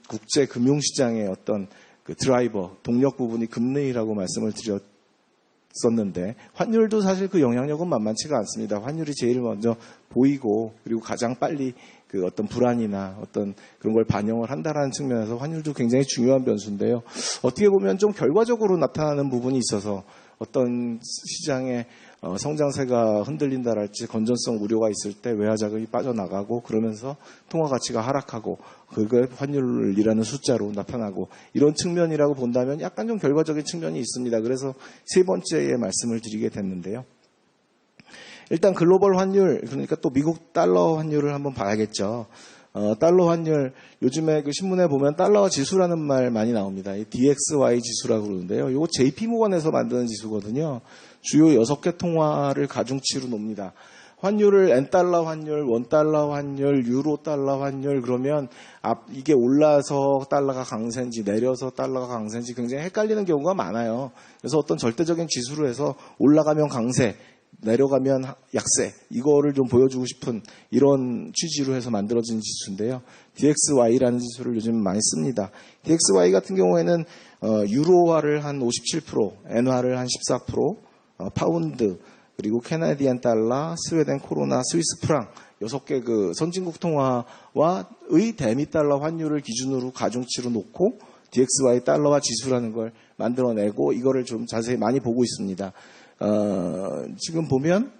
국제 금융시장의 어떤 그 드라이버, 동력 부분이 금리라고 말씀을 드렸었는데, 환율도 사실 그 영향력은 만만치가 않습니다. 환율이 제일 먼저 보이고, 그리고 가장 빨리 그 어떤 불안이나 어떤 그런 걸 반영을 한다라는 측면에서 환율도 굉장히 중요한 변수인데요. 어떻게 보면 좀 결과적으로 나타나는 부분이 있어서 어떤 시장의 성장세가 흔들린다랄지 건전성 우려가 있을 때 외화 자금이 빠져나가고, 그러면서 통화 가치가 하락하고, 그게 환율이라는 숫자로 나타나고, 이런 측면이라고 본다면 약간 좀 결과적인 측면이 있습니다. 그래서 세 번째에 말씀을 드리게 됐는데요. 일단 글로벌 환율, 그러니까 또 미국 달러 환율을 한번 봐야겠죠. 달러 환율, 요즘에 그 신문에 보면 달러 지수라는 말 많이 나옵니다. 이 DXY 지수라고 그러는데요. 이거 JP모건에서 만드는 지수거든요. 주요 6개 통화를 가중치로 놉니다. 환율을 N달러 환율, 원달러 환율, 유로 달러 환율, 그러면 이게 올라서 달러가 강세인지 내려서 달러가 강세인지 굉장히 헷갈리는 경우가 많아요. 그래서 어떤 절대적인 지수로 해서 올라가면 강세, 내려가면 약세, 이거를 좀 보여주고 싶은 이런 취지로 해서 만들어진 지수인데요. DXY라는 지수를 요즘 많이 씁니다. DXY 같은 경우에는 유로화를 한 57%, 엔화를 한 14%, 파운드, 그리고 캐나디안 달러, 스웨덴 코로나, 스위스 프랑 6개 그 선진국 통화와의 대미 달러 환율을 기준으로 가중치로 놓고 DXY 달러화 지수라는 걸 만들어내고, 이거를 좀 자세히 많이 보고 있습니다. 지금 보면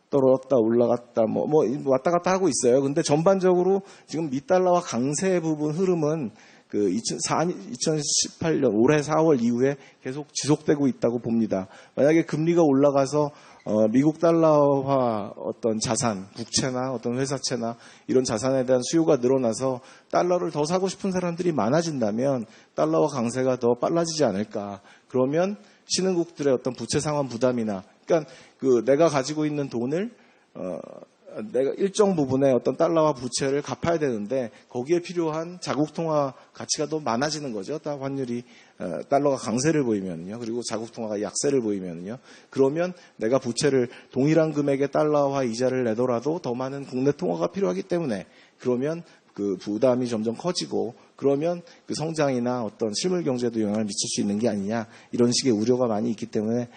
떨어졌다 올라갔다 뭐 왔다 갔다 하고 있어요. 근데 전반적으로 지금 미달러와 강세 부분 흐름은 그 2018년 올해 4월 이후에 계속 지속되고 있다고 봅니다. 만약에 금리가 올라가서 미국 달러화 어떤 자산, 국채나 어떤 회사채나 이런 자산에 대한 수요가 늘어나서 달러를 더 사고 싶은 사람들이 많아진다면 달러와 강세가 더 빨라지지 않을까. 그러면 신흥국들의 어떤 부채 상환 부담이나, 그러니까 그 내가 가지고 있는 돈을 내가 일정 부분의 어떤 달러와 부채를 갚아야 되는데 거기에 필요한 자국 통화 가치가 더 많아지는 거죠. 환율이 달러가 강세를 보이면요, 그리고 자국 통화가 약세를 보이면요, 그러면 내가 부채를 동일한 금액의 달러화 이자를 내더라도 더 많은 국내 통화가 필요하기 때문에, 그러면 그 부담이 점점 커지고 그러면 그 성장이나 어떤 실물 경제도 영향을 미칠 수 있는 게 아니냐, 이런 식의 우려가 많이 있기 때문에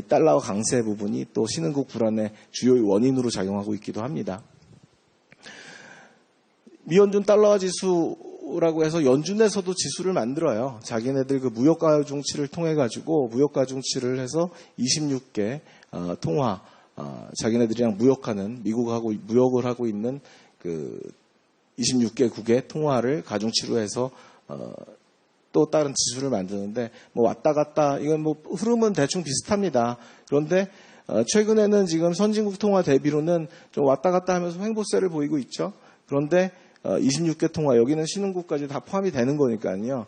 달러 강세 부분이 또 신흥국 불안의 주요 원인으로 작용하고 있기도 합니다. 미연준 달러화 지수라고 해서 연준에서도 지수를 만들어요. 자기네들 그 무역가중치를 통해 가지고 무역가중치를 해서 26개 통화, 자기네들이랑 무역하는, 미국하고 무역을 하고 있는 그 26개국의 통화를 가중치로 해서 또 다른 지수를 만드는데, 뭐 왔다 갔다, 이건 뭐 흐름은 대충 비슷합니다. 그런데 최근에는 지금 선진국 통화 대비로는 좀 왔다 갔다 하면서 횡보세를 보이고 있죠. 그런데 26개 통화, 여기는 신흥국까지 다 포함이 되는 거니까요.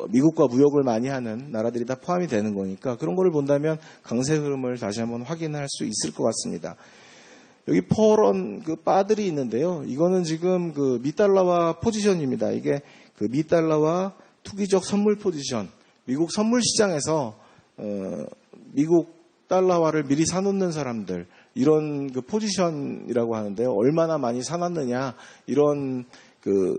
미국과 무역을 많이 하는 나라들이 다 포함이 되는 거니까 그런 거를 본다면 강세 흐름을 다시 한번 확인할 수 있을 것 같습니다. 여기 퍼런 그 바들이 있는데요. 이거는 지금 그 미달러화 포지션입니다. 이게 그 미달러화 투기적 선물 포지션. 미국 선물 시장에서 미국 달러화를 미리 사놓는 사람들, 이런 그 포지션이라고 하는데요. 얼마나 많이 사놨느냐, 이런 그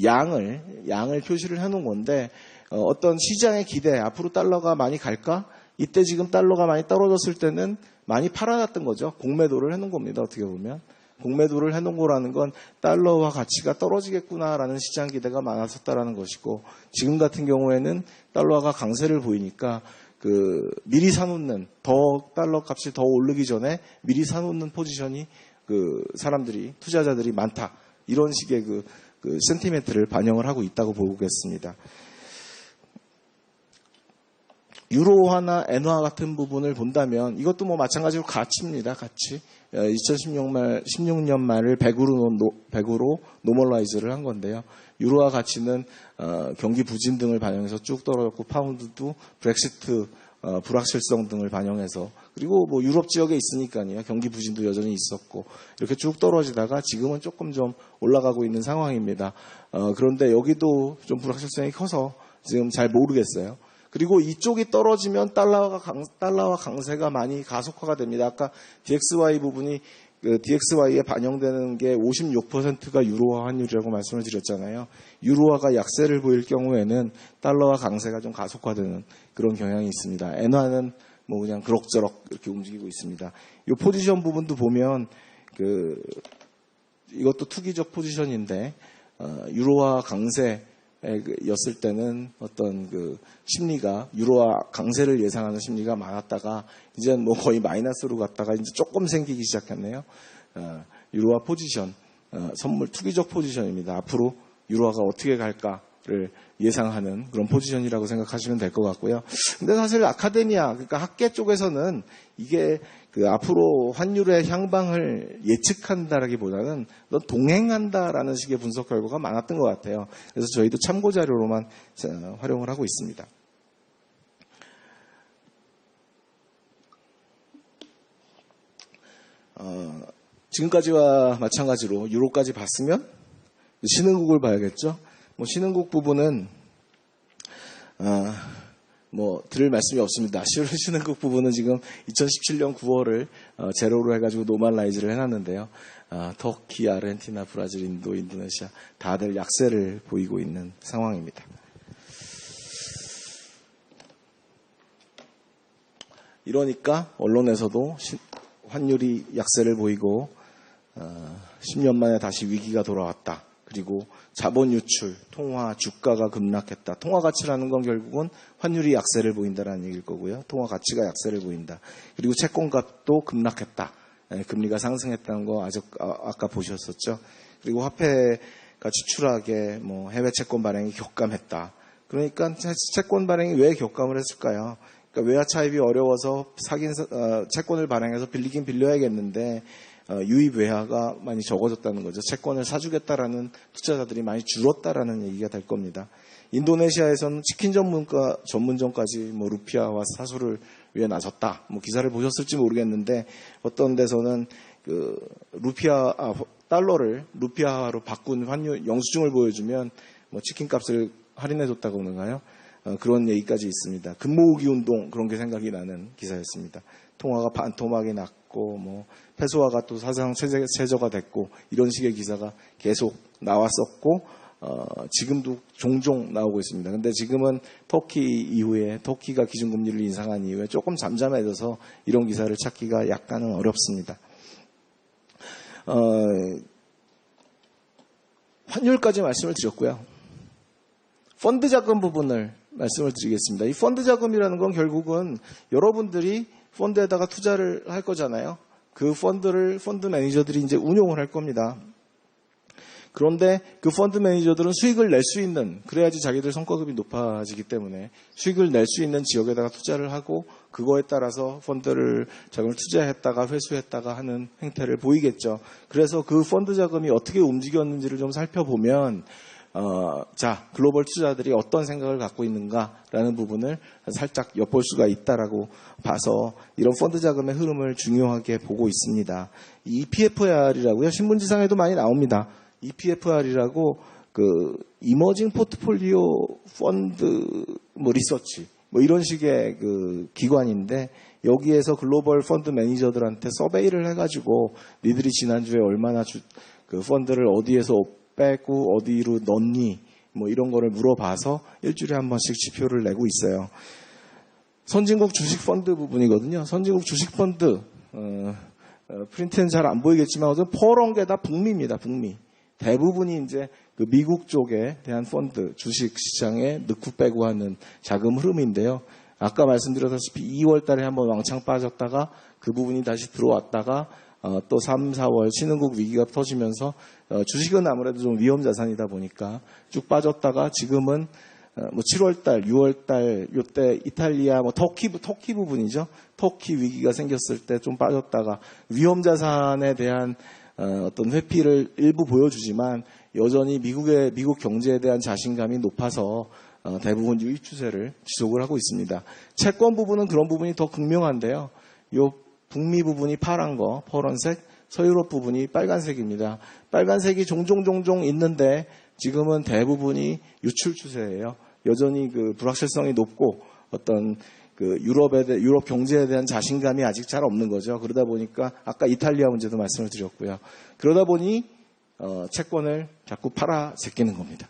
양을 표시를 해놓은 건데, 어떤 시장의 기대, 앞으로 달러가 많이 갈까? 이때 지금 달러가 많이 떨어졌을 때는 많이 팔아놨던 거죠. 공매도를 해놓은 겁니다. 어떻게 보면. 공매도를 해놓은 거라는 건 달러화 가치가 떨어지겠구나라는 시장 기대가 많았었다라는 것이고, 지금 같은 경우에는 달러화가 강세를 보이니까 그 미리 사놓는, 더 달러 값이 더 오르기 전에 미리 사놓는 포지션이 그 사람들이, 투자자들이 많다, 이런 식의 그 센티멘트를 반영을 하고 있다고 보겠습니다. 유로화나 엔화 같은 부분을 본다면 이것도 뭐 마찬가지로 가치입니다. 가치. 2016년 말을 100으로 노멀라이즈를 한 건데요. 유로화 가치는 경기 부진 등을 반영해서 쭉 떨어졌고, 파운드도 브렉시트 불확실성 등을 반영해서, 그리고 뭐 유럽 지역에 있으니까요. 경기 부진도 여전히 있었고, 이렇게 쭉 떨어지다가 지금은 조금 좀 올라가고 있는 상황입니다. 그런데 여기도 좀 불확실성이 커서 지금 잘 모르겠어요. 그리고 이쪽이 떨어지면 달러와 강세가 많이 가속화가 됩니다. 아까 DXY 부분이, 그 DXY에 반영되는 게 56%가 유로화 환율이라고 말씀을 드렸잖아요. 유로화가 약세를 보일 경우에는 달러와 강세가 좀 가속화되는 그런 경향이 있습니다. 엔화는 뭐 그냥 그럭저럭 이렇게 움직이고 있습니다. 이 포지션 부분도 보면 이것도 투기적 포지션인데, 유로화 강세 였을 때는 어떤 그 심리가, 유로화 강세를 예상하는 심리가 많았다가 이제는 뭐 거의 마이너스로 갔다가 이제 조금 생기기 시작했네요. 유로화 포지션, 선물 투기적 포지션입니다. 앞으로 유로화가 어떻게 갈까를 예상하는 그런 포지션이라고 생각하시면 될 것 같고요. 근데 사실 아카데미아, 그러니까 학계 쪽에서는 이게 그 앞으로 환율의 향방을 예측한다라기보다는 동행한다라는 식의 분석 결과가 많았던 것 같아요. 그래서 저희도 참고 자료로만 활용을 하고 있습니다. 지금까지와 마찬가지로 유로까지 봤으면 신흥국을 봐야겠죠. 뭐 신흥국 부분은 뭐 드릴 말씀이 없습니다. 신흥국 부분은 지금 2017년 9월을 제로로 해가지고 노멀라이즈를 해놨는데요. 터키, 아르헨티나, 브라질, 인도, 인도네시아 다들 약세를 보이고 있는 상황입니다. 이러니까 언론에서도 환율이 약세를 보이고 10년 만에 다시 위기가 돌아왔다. 그리고 자본 유출, 통화, 주가가 급락했다. 통화 가치라는 건 결국은 환율이 약세를 보인다라는 얘기일 거고요. 통화 가치가 약세를 보인다. 그리고 채권값도 급락했다. 금리가 상승했다는 거 아까 보셨었죠. 그리고 화폐가 지출하게 뭐 해외 채권 발행이 격감했다. 그러니까 채권 발행이 왜 격감을 했을까요? 그러니까 외화 차입이 어려워서 채권을 발행해서 빌리긴 빌려야겠는데 유입 외화가 많이 적어졌다는 거죠. 채권을 사주겠다라는 투자자들이 많이 줄었다라는 얘기가 될 겁니다. 인도네시아에서는 치킨 전문점까지 뭐 루피아와 사수를 위해 나섰다. 뭐 기사를 보셨을지 모르겠는데 어떤 데서는 그 달러를 루피아로 바꾼 환율 영수증을 보여주면 뭐 치킨 값을 할인해줬다고 그러나요? 그런 얘기까지 있습니다. 금모으기 운동, 그런 게 생각이 나는 기사였습니다. 통화가 반토막이 났고 뭐 페소화가 또 사상 최저가 됐고 이런 식의 기사가 계속 나왔었고 지금도 종종 나오고 있습니다. 근데 지금은 터키가 기준금리를 인상한 이후에 조금 잠잠해져서 이런 기사를 찾기가 약간은 어렵습니다. 환율까지 말씀을 드렸고요. 펀드 자금 부분을 말씀을 드리겠습니다. 이 펀드 자금이라는 건 결국은 여러분들이 펀드에다가 투자를 할 거잖아요. 그 펀드 매니저들이 이제 운용을 할 겁니다. 그런데 그 펀드 매니저들은 수익을 낼 수 있는, 그래야지 자기들 성과급이 높아지기 때문에 수익을 낼 수 있는 지역에다가 투자를 하고 그거에 따라서 펀드를 자금을 투자했다가 회수했다가 하는 행태를 보이겠죠. 그래서 그 펀드 자금이 어떻게 움직였는지를 좀 살펴보면 글로벌 투자들이 어떤 생각을 갖고 있는가라는 부분을 살짝 엿볼 수가 있다라고 봐서 이런 펀드 자금의 흐름을 중요하게 보고 있습니다. 이 EPFR이라고요. 신문지상에도 많이 나옵니다. EPFR이라고 이머징 포트폴리오 펀드 리서치 이런 식의 기관인데 여기에서 글로벌 펀드 매니저들한테 서베이를 해가지고 니들이 지난주에 얼마나 펀드를 어디에서 빼고 어디로 넣니 이런 거를 물어봐서 일주일에 한 번씩 지표를 내고 있어요. 선진국 주식 펀드 부분이거든요. 선진국 주식 펀드 프린트는 잘 안 보이겠지만 어떤 퍼런 게 다 북미입니다. 북미. 대부분이 이제 미국 쪽에 대한 펀드, 주식 시장에 넣고 빼고 하는 자금 흐름인데요. 아까 말씀드렸다시피 2월 달에 한번 왕창 빠졌다가 그 부분이 다시 들어왔다가 또 3, 4월 신흥국 위기가 터지면서 주식은 아무래도 좀 위험 자산이다 보니까 쭉 빠졌다가 지금은 7월 달, 6월 달 요때 이탈리아 터키 부분이죠. 터키 위기가 생겼을 때 좀 빠졌다가 위험 자산에 대한 어떤 회피를 일부 보여주지만 여전히 미국 경제에 대한 자신감이 높아서 대부분 유입 추세를 지속을 하고 있습니다. 채권 부분은 그런 부분이 더 극명한데요. 요 북미 부분이 파란색, 서유럽 부분이 빨간색입니다. 빨간색이 종종 있는데 지금은 대부분이 유출 추세예요. 여전히 불확실성이 높고 어떤 유럽 경제에 대한 자신감이 아직 잘 없는 거죠. 그러다 보니까 아까 이탈리아 문제도 말씀을 드렸고요. 그러다 보니 채권을 자꾸 팔아 제끼는 겁니다.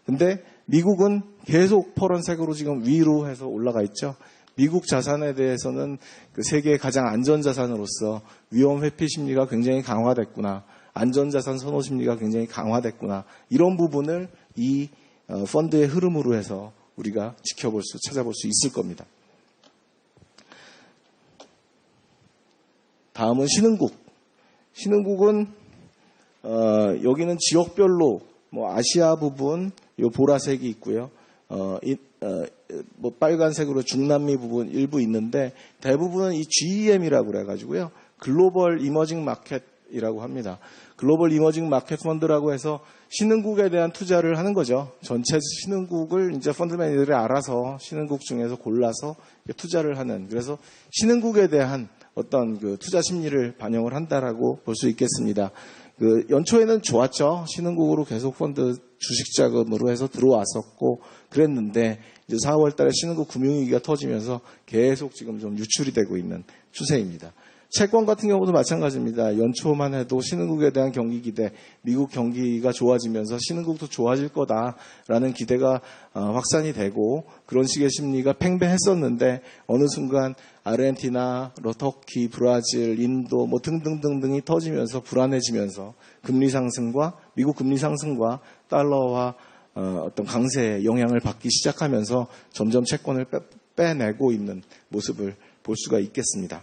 근데 미국은 계속 파란색으로 지금 위로 해서 올라가 있죠. 미국 자산에 대해서는 세계의 가장 안전자산으로서 위험 회피 심리가 굉장히 강화됐구나. 안전자산 선호 심리가 굉장히 강화됐구나. 이런 부분을 이 펀드의 흐름으로 해서 우리가 찾아볼 수 있을 겁니다. 다음은 신흥국. 신흥국은 여기는 지역별로 아시아 부분 요 보라색이 있고요. 빨간색으로 중남미 부분 일부 있는데 대부분은 이 GEM이라고 그래가지고요. 글로벌 이머징 마켓이라고 합니다. 글로벌 이머징 마켓 펀드라고 해서 신흥국에 대한 투자를 하는 거죠. 전체 신흥국을 이제 펀드 매니저들이 알아서 신흥국 중에서 골라서 투자를 하는. 그래서 신흥국에 대한 어떤 투자 심리를 반영을 한다라고 볼 수 있겠습니다. 연초에는 좋았죠. 신흥국으로 계속 펀드 주식 자금으로 해서 들어왔었고 그랬는데 이제 4월 달에 신흥국 금융위기가 터지면서 계속 지금 좀 유출이 되고 있는 추세입니다. 채권 같은 경우도 마찬가지입니다. 연초만 해도 신흥국에 대한 경기 기대, 미국 경기가 좋아지면서 신흥국도 좋아질 거다라는 기대가 확산이 되고 그런 식의 심리가 팽배했었는데 어느 순간 아르헨티나, 터키, 브라질, 인도 등등등등이 터지면서 불안해지면서 금리 상승과 미국 금리 상승과 달러와 어떤 강세의 영향을 받기 시작하면서 점점 채권을 빼내고 있는 모습을 볼 수가 있겠습니다.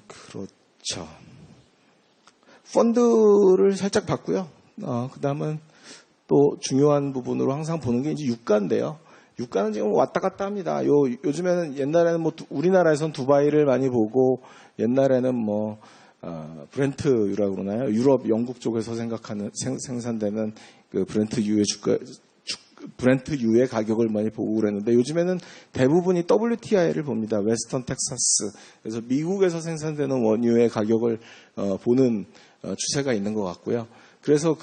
그렇죠. 펀드를 살짝 봤고요. 그 다음은 또 중요한 부분으로 항상 보는 게 이제 유가인데요. 유가는 지금 왔다 갔다 합니다. 요즘에는 옛날에는 우리나라에선 두바이를 많이 보고 옛날에는 브렌트유라고 그러나요? 유럽, 영국 쪽에서 생산되는 브렌트유의 가격을 많이 보고 그랬는데 요즘에는 대부분이 WTI를 봅니다. 웨스턴 텍사스. 그래서 미국에서 생산되는 원유의 가격을 보는 추세가 있는 것 같고요. 그래서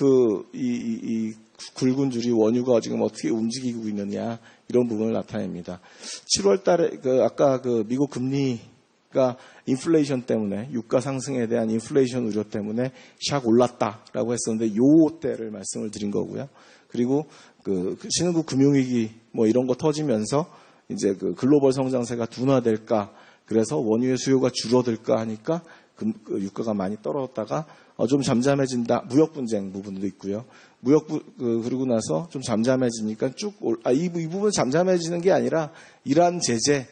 이 굵은 줄이 원유가 지금 어떻게 움직이고 있느냐 이런 부분을 나타냅니다. 7월 달에 아까 미국 금리가 그러니까 인플레이션 때문에 유가 상승에 대한 인플레이션 우려 때문에 샥 올랐다라고 했었는데 요 때를 말씀을 드린 거고요. 그리고 그 신흥국 금융위기 뭐 이런 거 터지면서 이제 그 글로벌 성장세가 둔화될까, 그래서 원유의 수요가 줄어들까 하니까 그 유가가 많이 떨어졌다가 좀 잠잠해진다. 무역 분쟁 부분도 있고요. 그러고 나서 좀 잠잠해지니까 이 부분 잠잠해지는 게 아니라 이란 제재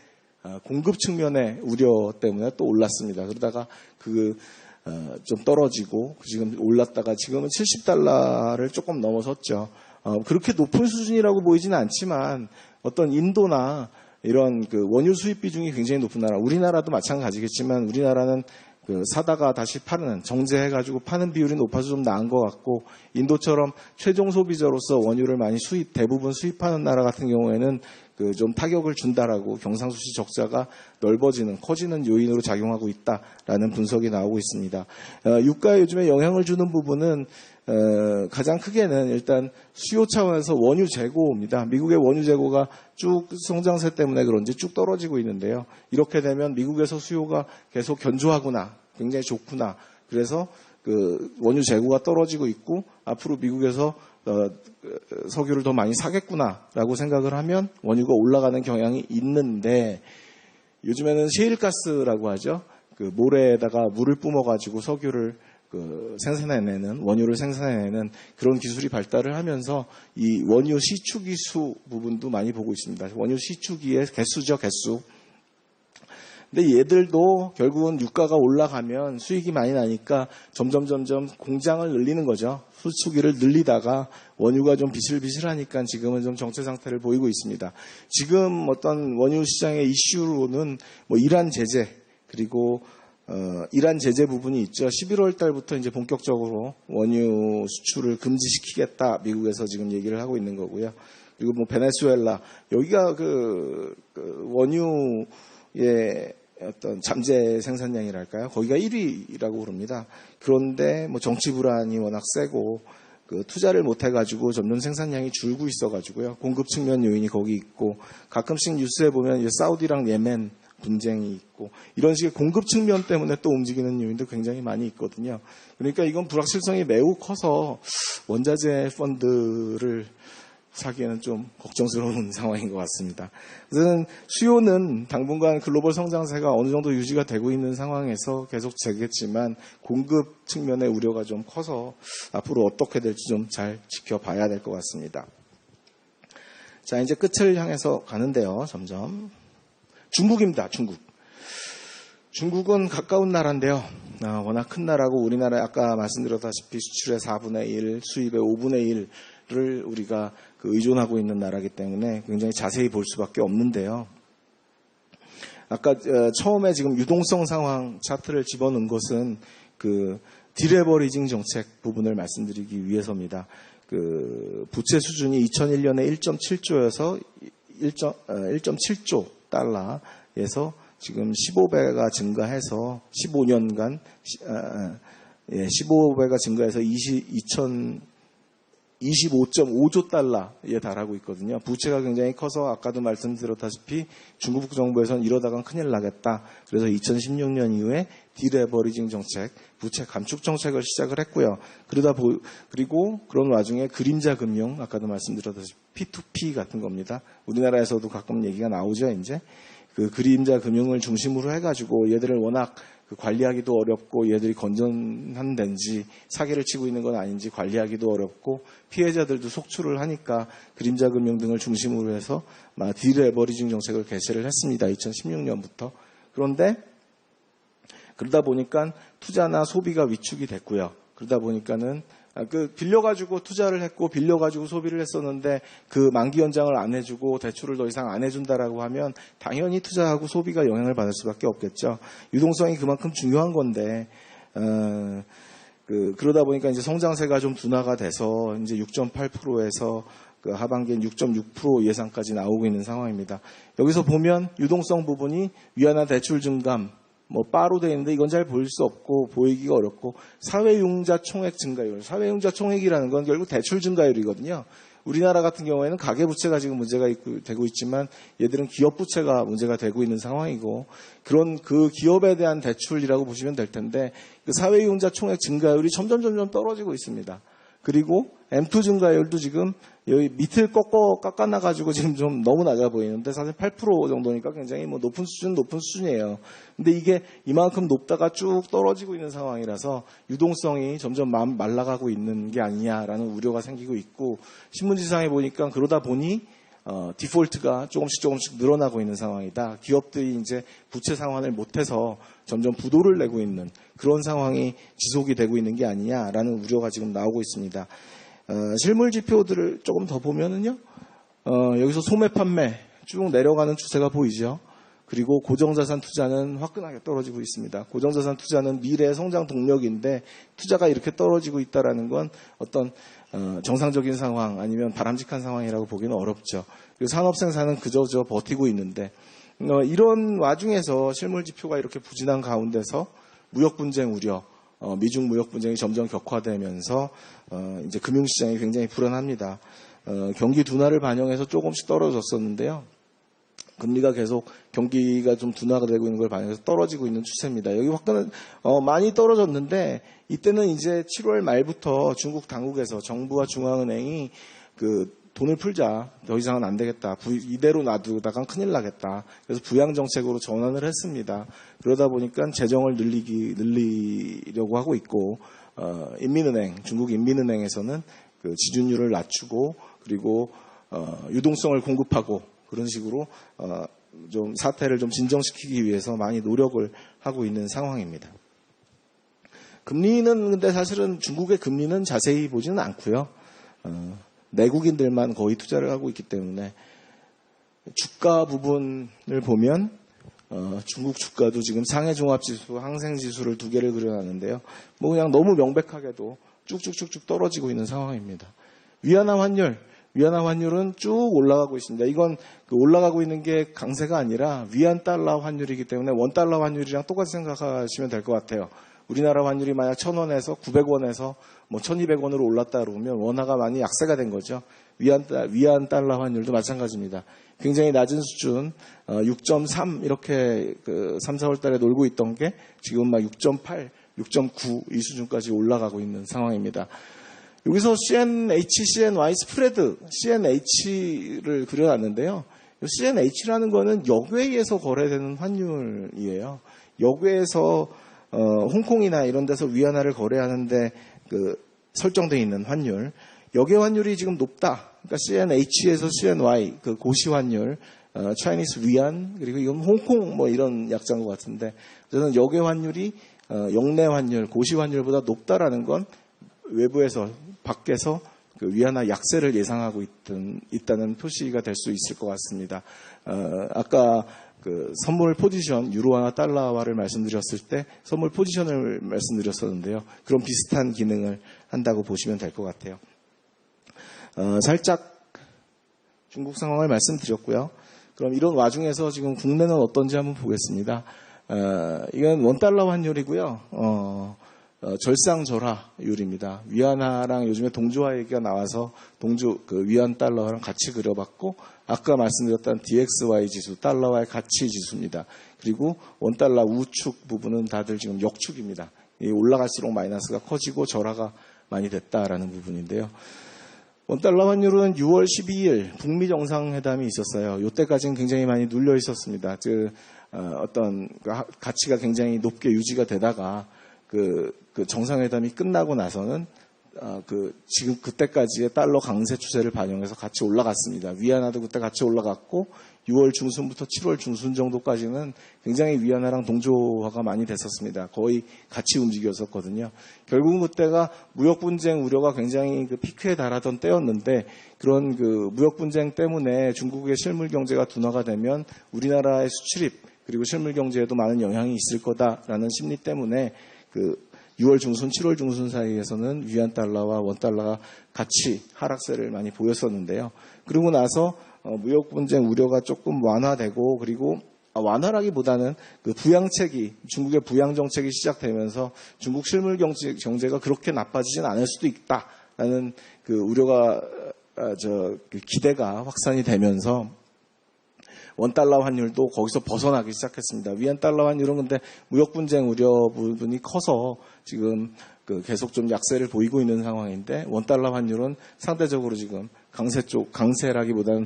공급 측면의 우려 때문에 또 올랐습니다. 그러다가 좀 떨어지고 지금 올랐다가 지금은 $70를 조금 넘어섰죠. 그렇게 높은 수준이라고 보이지는 않지만 어떤 인도나 이런 그 원유 수입 비중이 굉장히 높은 나라, 우리나라도 마찬가지겠지만 우리나라는 사다가 다시 파는, 정제해가지고 파는 비율이 높아서 좀 나은 것 같고, 인도처럼 최종 소비자로서 원유를 많이 대부분 수입하는 나라 같은 경우에는 좀 타격을 준다라고 경상수지 적자가 넓어지는, 커지는 요인으로 작용하고 있다라는 분석이 나오고 있습니다. 유가에 요즘에 영향을 주는 부분은 가장 크게는 일단 수요 차원에서 원유 재고입니다. 미국의 원유 재고가 쭉 성장세 때문에 그런지 쭉 떨어지고 있는데요. 이렇게 되면 미국에서 수요가 계속 견조하구나, 굉장히 좋구나. 그래서 원유 재고가 떨어지고 있고 앞으로 미국에서 석유를 더 많이 사겠구나라고 생각을 하면 원유가 올라가는 경향이 있는데, 요즘에는 셰일가스라고 하죠. 모래에다가 물을 뿜어가지고 석유를 생산해내는, 원유를 생산해내는 그런 기술이 발달을 하면서 이 원유 시추기수 부분도 많이 보고 있습니다. 원유 시추기의 개수죠, 개수. 근데 얘들도 결국은 유가가 올라가면 수익이 많이 나니까 점점 공장을 늘리는 거죠. 수축기를 늘리다가 원유가 좀 비실비실하니까 지금은 좀 정체 상태를 보이고 있습니다. 지금 어떤 원유 시장의 이슈로는 뭐 이란 제재, 그리고 이란 제재 부분이 있죠. 11월 달부터 이제 본격적으로 원유 수출을 금지시키겠다, 미국에서 지금 얘기를 하고 있는 거고요. 그리고 뭐 베네수엘라, 여기가 원유의 어떤 잠재 생산량이랄까요? 거기가 1위라고 그럽니다. 그런데 뭐 정치 불안이 워낙 세고 투자를 못 해가지고 점점 생산량이 줄고 있어가지고요. 공급 측면 요인이 거기 있고, 가끔씩 뉴스에 보면 이제 사우디랑 예멘 분쟁이 있고, 이런 식의 공급 측면 때문에 또 움직이는 요인도 굉장히 많이 있거든요. 그러니까 이건 불확실성이 매우 커서 원자재 펀드를 사기에는 좀 걱정스러운 상황인 것 같습니다. 그래서 수요는 당분간 글로벌 성장세가 어느 정도 유지가 되고 있는 상황에서 계속 되겠지만 공급 측면의 우려가 좀 커서 앞으로 어떻게 될지 좀 잘 지켜봐야 될 것 같습니다. 자, 이제 끝을 향해서 가는데요. 점점. 중국입니다. 중국은 가까운 나라인데요. 워낙 큰 나라고, 우리나라 아까 말씀드렸다시피 수출의 4분의 1, 수입의 5분의 1을 우리가 의존하고 있는 나라이기 때문에 굉장히 자세히 볼 수밖에 없는데요. 아까 처음에 지금 유동성 상황 차트를 집어넣은 것은 디레버리징 정책 부분을 말씀드리기 위해서입니다. 부채 수준이 2001년에 1.7조여서 1.7조 달러에서 지금 15배가 증가해서 15년간 15배가 증가해서 25.5조 달러에 달하고 있거든요. 부채가 굉장히 커서 아까도 말씀드렸다시피 중국 정부에서는 이러다간 큰일 나겠다. 그래서 2016년 이후에 디레버리징 정책, 부채 감축 정책을 시작을 했고요. 그리고 그런 와중에 그림자 금융, 아까도 말씀드렸다시피 P2P 같은 겁니다. 우리나라에서도 가끔 얘기가 나오죠, 이제. 그림자 금융을 중심으로 해가지고 얘들을 워낙 관리하기도 어렵고, 얘들이 건전한 데인지 사기를 치고 있는 건 아닌지 관리하기도 어렵고, 피해자들도 속출을 하니까 그림자 금융 등을 중심으로 해서 디레버리징 정책을 개시를 했습니다. 2016년부터. 그런데 그러다 보니까 투자나 소비가 위축이 됐고요. 그러다 보니까는 빌려가지고 투자를 했고 빌려가지고 소비를 했었는데 만기 연장을 안 해주고 대출을 더 이상 안 해준다라고 하면 당연히 투자하고 소비가 영향을 받을 수밖에 없겠죠. 유동성이 그만큼 중요한 건데 그러다 보니까 이제 성장세가 좀 둔화가 돼서 이제 6.8%에서 하반기엔 6.6% 예상까지 나오고 있는 상황입니다. 여기서 보면 유동성 부분이 위안화 대출 증감 바로 되어 있는데 이건 잘 보일 수 없고 보이기가 어렵고, 사회융자 총액 증가율, 사회융자 총액이라는 건 결국 대출 증가율이거든요. 우리나라 같은 경우에는 가계부채가 지금 문제가 되고 있지만 얘들은 기업부채가 문제가 되고 있는 상황이고 그런 그 기업에 대한 대출이라고 보시면 될 텐데 그 사회이용자 총액 증가율이 점점 떨어지고 있습니다. 그리고 M2 증가율도 지금 여기 밑을 깎아놔가지고 지금 좀 너무 낮아 보이는데 사실 8% 정도니까 굉장히 뭐 높은 수준이에요. 근데 이게 이만큼 높다가 쭉 떨어지고 있는 상황이라서 유동성이 점점 말라가고 있는 게 아니냐라는 우려가 생기고 있고 신문지상에 보니까 그러다 보니 디폴트가 조금씩 늘어나고 있는 상황이다. 기업들이 이제 부채 상환을 못해서 점점 부도를 내고 있는 그런 상황이 지속이 되고 있는 게 아니냐라는 우려가 지금 나오고 있습니다. 실물 지표들을 조금 더 보면은요, 여기서 소매 판매 쭉 내려가는 추세가 보이죠. 그리고 고정자산 투자는 화끈하게 떨어지고 있습니다. 고정자산 투자는 미래의 성장 동력인데 투자가 이렇게 떨어지고 있다라는 건 어떤 정상적인 상황 아니면 바람직한 상황이라고 보기는 어렵죠. 그리고 산업 생산은 그저 버티고 있는데 이런 와중에서 실물 지표가 이렇게 부진한 가운데서 무역 분쟁 우려, 미중 무역 분쟁이 점점 격화되면서 이제 금융시장이 굉장히 불안합니다. 경기 둔화를 반영해서 조금씩 떨어졌었는데요. 금리가 계속 경기가 좀 둔화가 되고 있는 걸 반영해서 떨어지고 있는 추세입니다. 여기 확대는 많이 떨어졌는데 이때는 이제 7월 말부터 중국 당국에서 정부와 중앙은행이 그 돈을 풀자, 더 이상은 안 되겠다, 이대로 놔두다간 큰일 나겠다. 그래서 부양 정책으로 전환을 했습니다. 그러다 보니까 재정을 늘리려고 하고 있고 중국 인민은행에서는 그 지준율을 낮추고 그리고 유동성을 공급하고 그런 식으로 좀 사태를 좀 진정시키기 위해서 많이 노력을 하고 있는 상황입니다. 금리는 근데 사실은 중국의 금리는 자세히 보지는 않고요. 내국인들만 거의 투자를 하고 있기 때문에 주가 부분을 보면 중국 주가도 지금 상해종합지수, 항생지수를 두 개를 그려놨는데요. 뭐 그냥 너무 명백하게도 쭉쭉쭉쭉 떨어지고 있는 상황입니다. 위안화 환율은 쭉 올라가고 있습니다. 이건 그 올라가고 있는 게 강세가 아니라 위안 달러 환율이기 때문에 원 달러 환율이랑 똑같이 생각하시면 될 것 같아요. 우리나라 환율이 만약 1,000원에서 900원에서 뭐 1,200원으로 올랐다 그러면 원화가 많이 약세가 된 거죠. 위안 달러 환율도 마찬가지입니다. 굉장히 낮은 수준 6.3 이렇게 그 3, 4월 달에 놀고 있던 게 지금 막 6.8, 6.9 이 수준까지 올라가고 있는 상황입니다. 여기서 CNH, CNY 스프레드, CNH를 그려놨는데요. CNH라는 거는 역외에서 거래되는 환율이에요. 역외에서 홍콩이나 이런 데서 위안화를 거래하는데 그 설정되어 있는 환율. 역외 환율이 지금 높다. 그러니까 CNH에서 CNY 그 고시 환율, Chinese 위안 그리고 이건 홍콩 뭐 이런 약자인 것 같은데 저는 역외 환율이 역내 환율, 고시 환율보다 높다라는 건 외부에서 밖에서 그 위안화 약세를 예상하고 있다는 표시가 될 수 있을 것 같습니다. 아까 그 선물 포지션, 유로화나 달러화를 말씀드렸을 때 선물 포지션을 말씀드렸었는데요. 그런 비슷한 기능을 한다고 보시면 될 것 같아요. 살짝 중국 상황을 말씀드렸고요. 그럼 이런 와중에서 지금 국내는 어떤지 한번 보겠습니다. 이건 원달러 환율이고요. 절상절하율입니다. 위안화랑 요즘에 동조화 얘기가 나와서 그 위안 달러랑 같이 그려봤고 아까 말씀드렸던 DXY 지수, 달러와의 가치 지수입니다. 그리고 원달러 우측 부분은 다들 지금 역축입니다. 올라갈수록 마이너스가 커지고 절하가 많이 됐다라는 부분인데요. 원달러 환율은 6월 12일 북미 정상회담이 있었어요. 이때까지는 굉장히 많이 눌려 있었습니다. 어떤 가치가 굉장히 높게 유지가 되다가 그 정상회담이 끝나고 나서는 지금 그때까지의 달러 강세 추세를 반영해서 같이 올라갔습니다. 위안화도 그때 같이 올라갔고 6월 중순부터 7월 중순 정도까지는 굉장히 위안화랑 동조화가 많이 됐었습니다. 거의 같이 움직였었거든요. 결국은 그때가 무역 분쟁 우려가 굉장히 그 피크에 달하던 때였는데 그런 그 무역 분쟁 때문에 중국의 실물 경제가 둔화가 되면 우리나라의 수출입 그리고 실물 경제에도 많은 영향이 있을 거다라는 심리 때문에 6월 중순, 7월 중순 사이에서는 위안 달러와 원 달러가 같이 하락세를 많이 보였었는데요. 그러고 나서 무역 분쟁 우려가 조금 완화되고 그리고 완화라기보다는 그 중국의 부양 정책이 시작되면서 중국 실물 경제가 그렇게 나빠지진 않을 수도 있다라는 그 우려가 그 기대가 확산이 되면서 원달러 환율도 거기서 벗어나기 시작했습니다. 위안 달러 환율은 근데 무역 분쟁 우려 부분이 커서 지금 계속 좀 약세를 보이고 있는 상황인데, 원달러 환율은 상대적으로 지금 강세라기보다는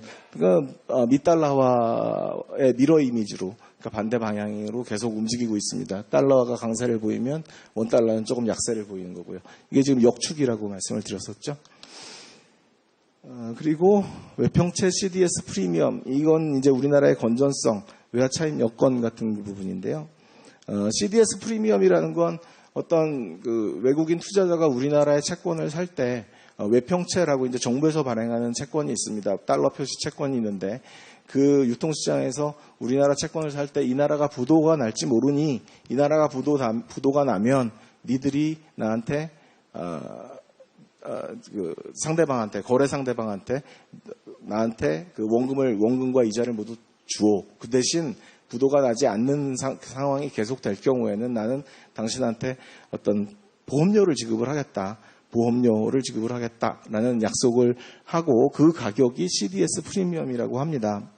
미달러화의 미러 이미지로, 그러니까 반대 방향으로 계속 움직이고 있습니다. 달러가 강세를 보이면 원달러는 조금 약세를 보이는 거고요. 이게 지금 역축이라고 말씀을 드렸었죠. 그리고 외평채 CDS 프리미엄, 이건 이제 우리나라의 건전성, 외화 차입 여건 같은 부분인데요. CDS 프리미엄이라는 건 어떤 그 외국인 투자자가 우리나라의 채권을 살 때 외평채라고 이제 정부에서 발행하는 채권이 있습니다. 달러 표시 채권이 있는데, 그 유통시장에서 우리나라 채권을 살 때 이 나라가 부도가 날지 모르니, 이 나라가 부도가 나면 니들이 나한테 그 상대방한테, 거래 상대방한테 나한테 그 원금과 이자를 모두 주오. 그 대신 부도가 나지 않는 상황이 계속될 경우에는 나는 당신한테 어떤 보험료를 지급을 하겠다라는 약속을 하고, 그 가격이 CDS 프리미엄이라고 합니다.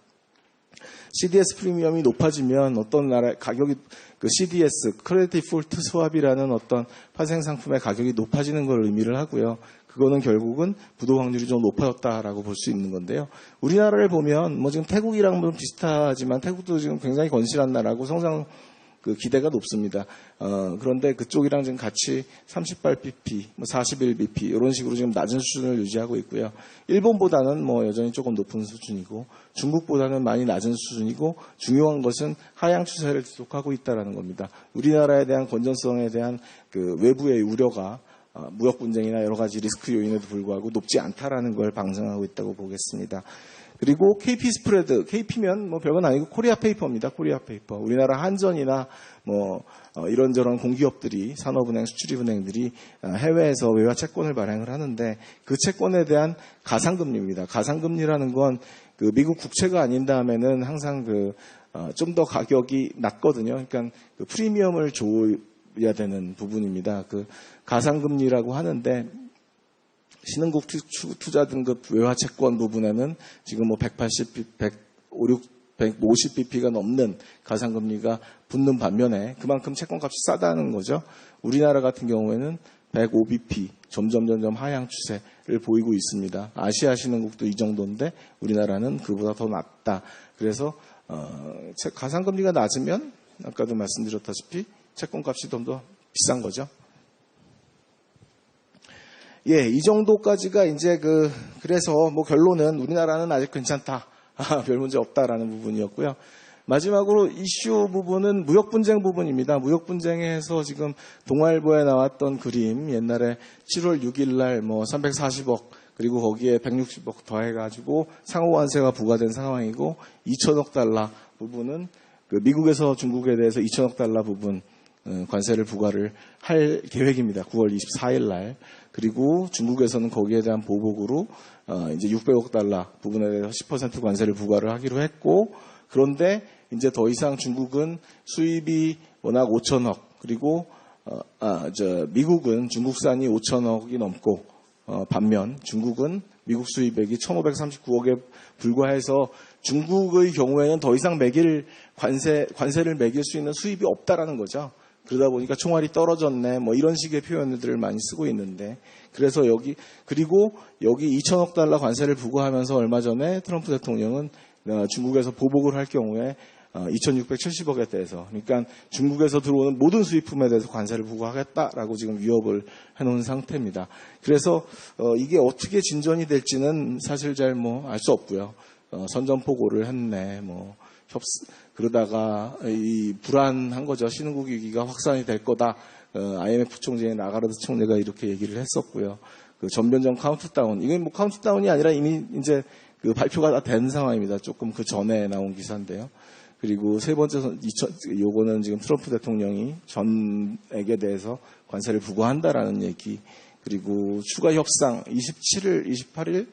CDS 프리미엄이 높아지면 어떤 나라의 가격이, 그 CDS, 크레딧 디폴트 스왑이라는 어떤 파생 상품의 가격이 높아지는 걸 의미를 하고요. 그거는 결국은 부도 확률이 좀 높아졌다라고 볼 수 있는 건데요. 우리나라를 보면 뭐 지금 태국이랑 좀 비슷하지만, 태국도 지금 굉장히 건실한 나라고 성장 그 기대가 높습니다. 그런데 그쪽이랑 지금 같이 38bp, 41bp 이런 식으로 지금 낮은 수준을 유지하고 있고요. 일본보다는 뭐 여전히 조금 높은 수준이고, 중국보다는 많이 낮은 수준이고, 중요한 것은 하향 추세를 지속하고 있다는 겁니다. 우리나라에 대한 건전성에 대한 그 외부의 우려가 무역 분쟁이나 여러 가지 리스크 요인에도 불구하고 높지 않다라는 걸 방증하고 있다고 보겠습니다. 그리고 KP 스프레드, KP면 뭐 별건 아니고 코리아 페이퍼입니다. 코리아 페이퍼. 우리나라 한전이나 뭐 이런저런 공기업들이, 산업은행, 수출입은행들이 해외에서 외화 채권을 발행을 하는데, 그 채권에 대한 가상금리입니다. 가상금리라는 건 그 미국 국채가 아닌 다음에는 항상 좀 더 가격이 낮거든요. 그러니까 그 프리미엄을 줘야 되는 부분입니다. 그 가상금리라고 하는데, 신흥국 투자 등급 외화 채권 부분에는 지금 뭐 150bp가 넘는 가상금리가 붙는 반면에 그만큼 채권값이 싸다는 거죠. 우리나라 같은 경우에는 105bp 점점 하향 추세를 보이고 있습니다. 아시아 신흥국도 이 정도인데 우리나라는 그보다 더 낮다. 그래서 가상금리가 낮으면 아까도 말씀드렸다시피 채권값이 좀 더 비싼 거죠. 예, 이 정도까지가 이제 그래서 뭐 결론은 우리나라는 아직 괜찮다. 별 문제 없다라는 부분이었고요. 마지막으로 이슈 부분은 무역 분쟁 부분입니다. 무역 분쟁에서 지금 동아일보에 나왔던 그림, 옛날에 7월 6일 날 뭐 340억, 그리고 거기에 160억 더해가지고 상호관세가 부과된 상황이고, 2천억 달러 부분은 그 미국에서 중국에 대해서 2천억 달러 부분 관세를 부과를 할 계획입니다. 9월 24일 날. 그리고 중국에서는 거기에 대한 보복으로 이제 600억 달러 부분에 대해서 10% 관세를 부과를 하기로 했고, 그런데 이제 더 이상 중국은 수입이 워낙 5천억, 그리고 미국은 중국산이 5천억이 넘고, 반면 중국은 미국 수입액이 1,539억에 불과해서 중국의 경우에는 더 이상 관세를 매길 수 있는 수입이 없다라는 거죠. 그러다 보니까 총알이 떨어졌네, 뭐 이런 식의 표현들을 많이 쓰고 있는데, 그래서 그리고 여기 2천억 달러 관세를 부과하면서 얼마 전에 트럼프 대통령은 중국에서 보복을 할 경우에 2,670억에 대해서, 그러니까 중국에서 들어오는 모든 수입품에 대해서 관세를 부과하겠다라고 지금 위협을 해놓은 상태입니다. 그래서 이게 어떻게 진전이 될지는 사실 잘 뭐 알 수 없고요. 선전포고를 했네, 뭐 그러다가 이 불안한 거죠. 신흥국 위기가 확산이 될 거다. IMF 총재인 라가르드 총재가 이렇게 얘기를 했었고요. 그 전변적 카운트다운, 이건 뭐 카운트다운이 아니라 이미 이제 그 발표가 다 된 상황입니다. 조금 그 전에 나온 기사인데요. 그리고 세 번째, 요거는 지금 트럼프 대통령이 전액에 대해서 관세를 부과한다라는 얘기. 그리고 추가 협상 27일, 28일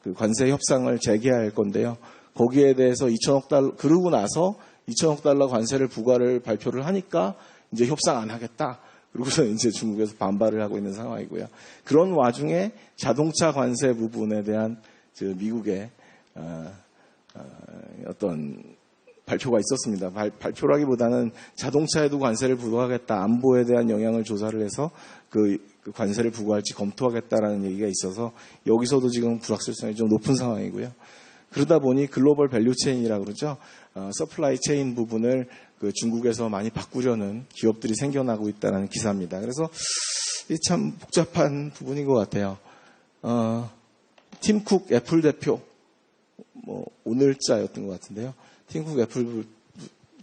그 관세 협상을 재개할 건데요. 거기에 대해서 2천억 달러, 그러고 나서 2천억 달러 관세를 부과를 발표를 하니까 이제 협상 안 하겠다. 그리고서 이제 중국에서 반발을 하고 있는 상황이고요. 그런 와중에 자동차 관세 부분에 대한 미국의 어떤 발표가 있었습니다. 발표라기보다는 자동차에도 관세를 부과하겠다, 안보에 대한 영향을 조사를 해서 그 관세를 부과할지 검토하겠다라는 얘기가 있어서 여기서도 지금 불확실성이 좀 높은 상황이고요. 그러다 보니 글로벌 밸류 체인이라고 그러죠. 서플라이 체인 부분을 중국에서 많이 바꾸려는 기업들이 생겨나고 있다는 기사입니다. 그래서 참 복잡한 부분인 것 같아요. 팀 쿡 애플 대표, 오늘자였던 것 같은데요. 팀 쿡 애플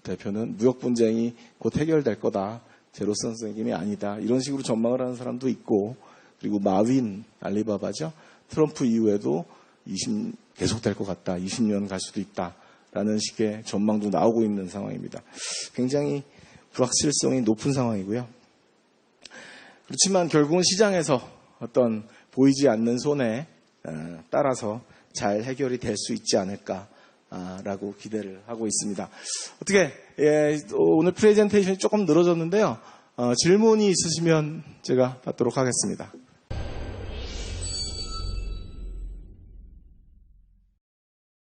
대표는 무역 분쟁이 곧 해결될 거다. 제로섬 게임이 아니다. 이런 식으로 전망을 하는 사람도 있고, 그리고 마윈 알리바바죠. 트럼프 이후에도 계속될 것 같다. 20년 갈 수도 있다. 라는 식의 전망도 나오고 있는 상황입니다. 굉장히 불확실성이 높은 상황이고요. 그렇지만 결국은 시장에서 어떤 보이지 않는 손에 따라서 잘 해결이 될 수 있지 않을까라고 기대를 하고 있습니다. 어떻게 오늘 프레젠테이션이 조금 늘어졌는데요. 질문이 있으시면 제가 받도록 하겠습니다.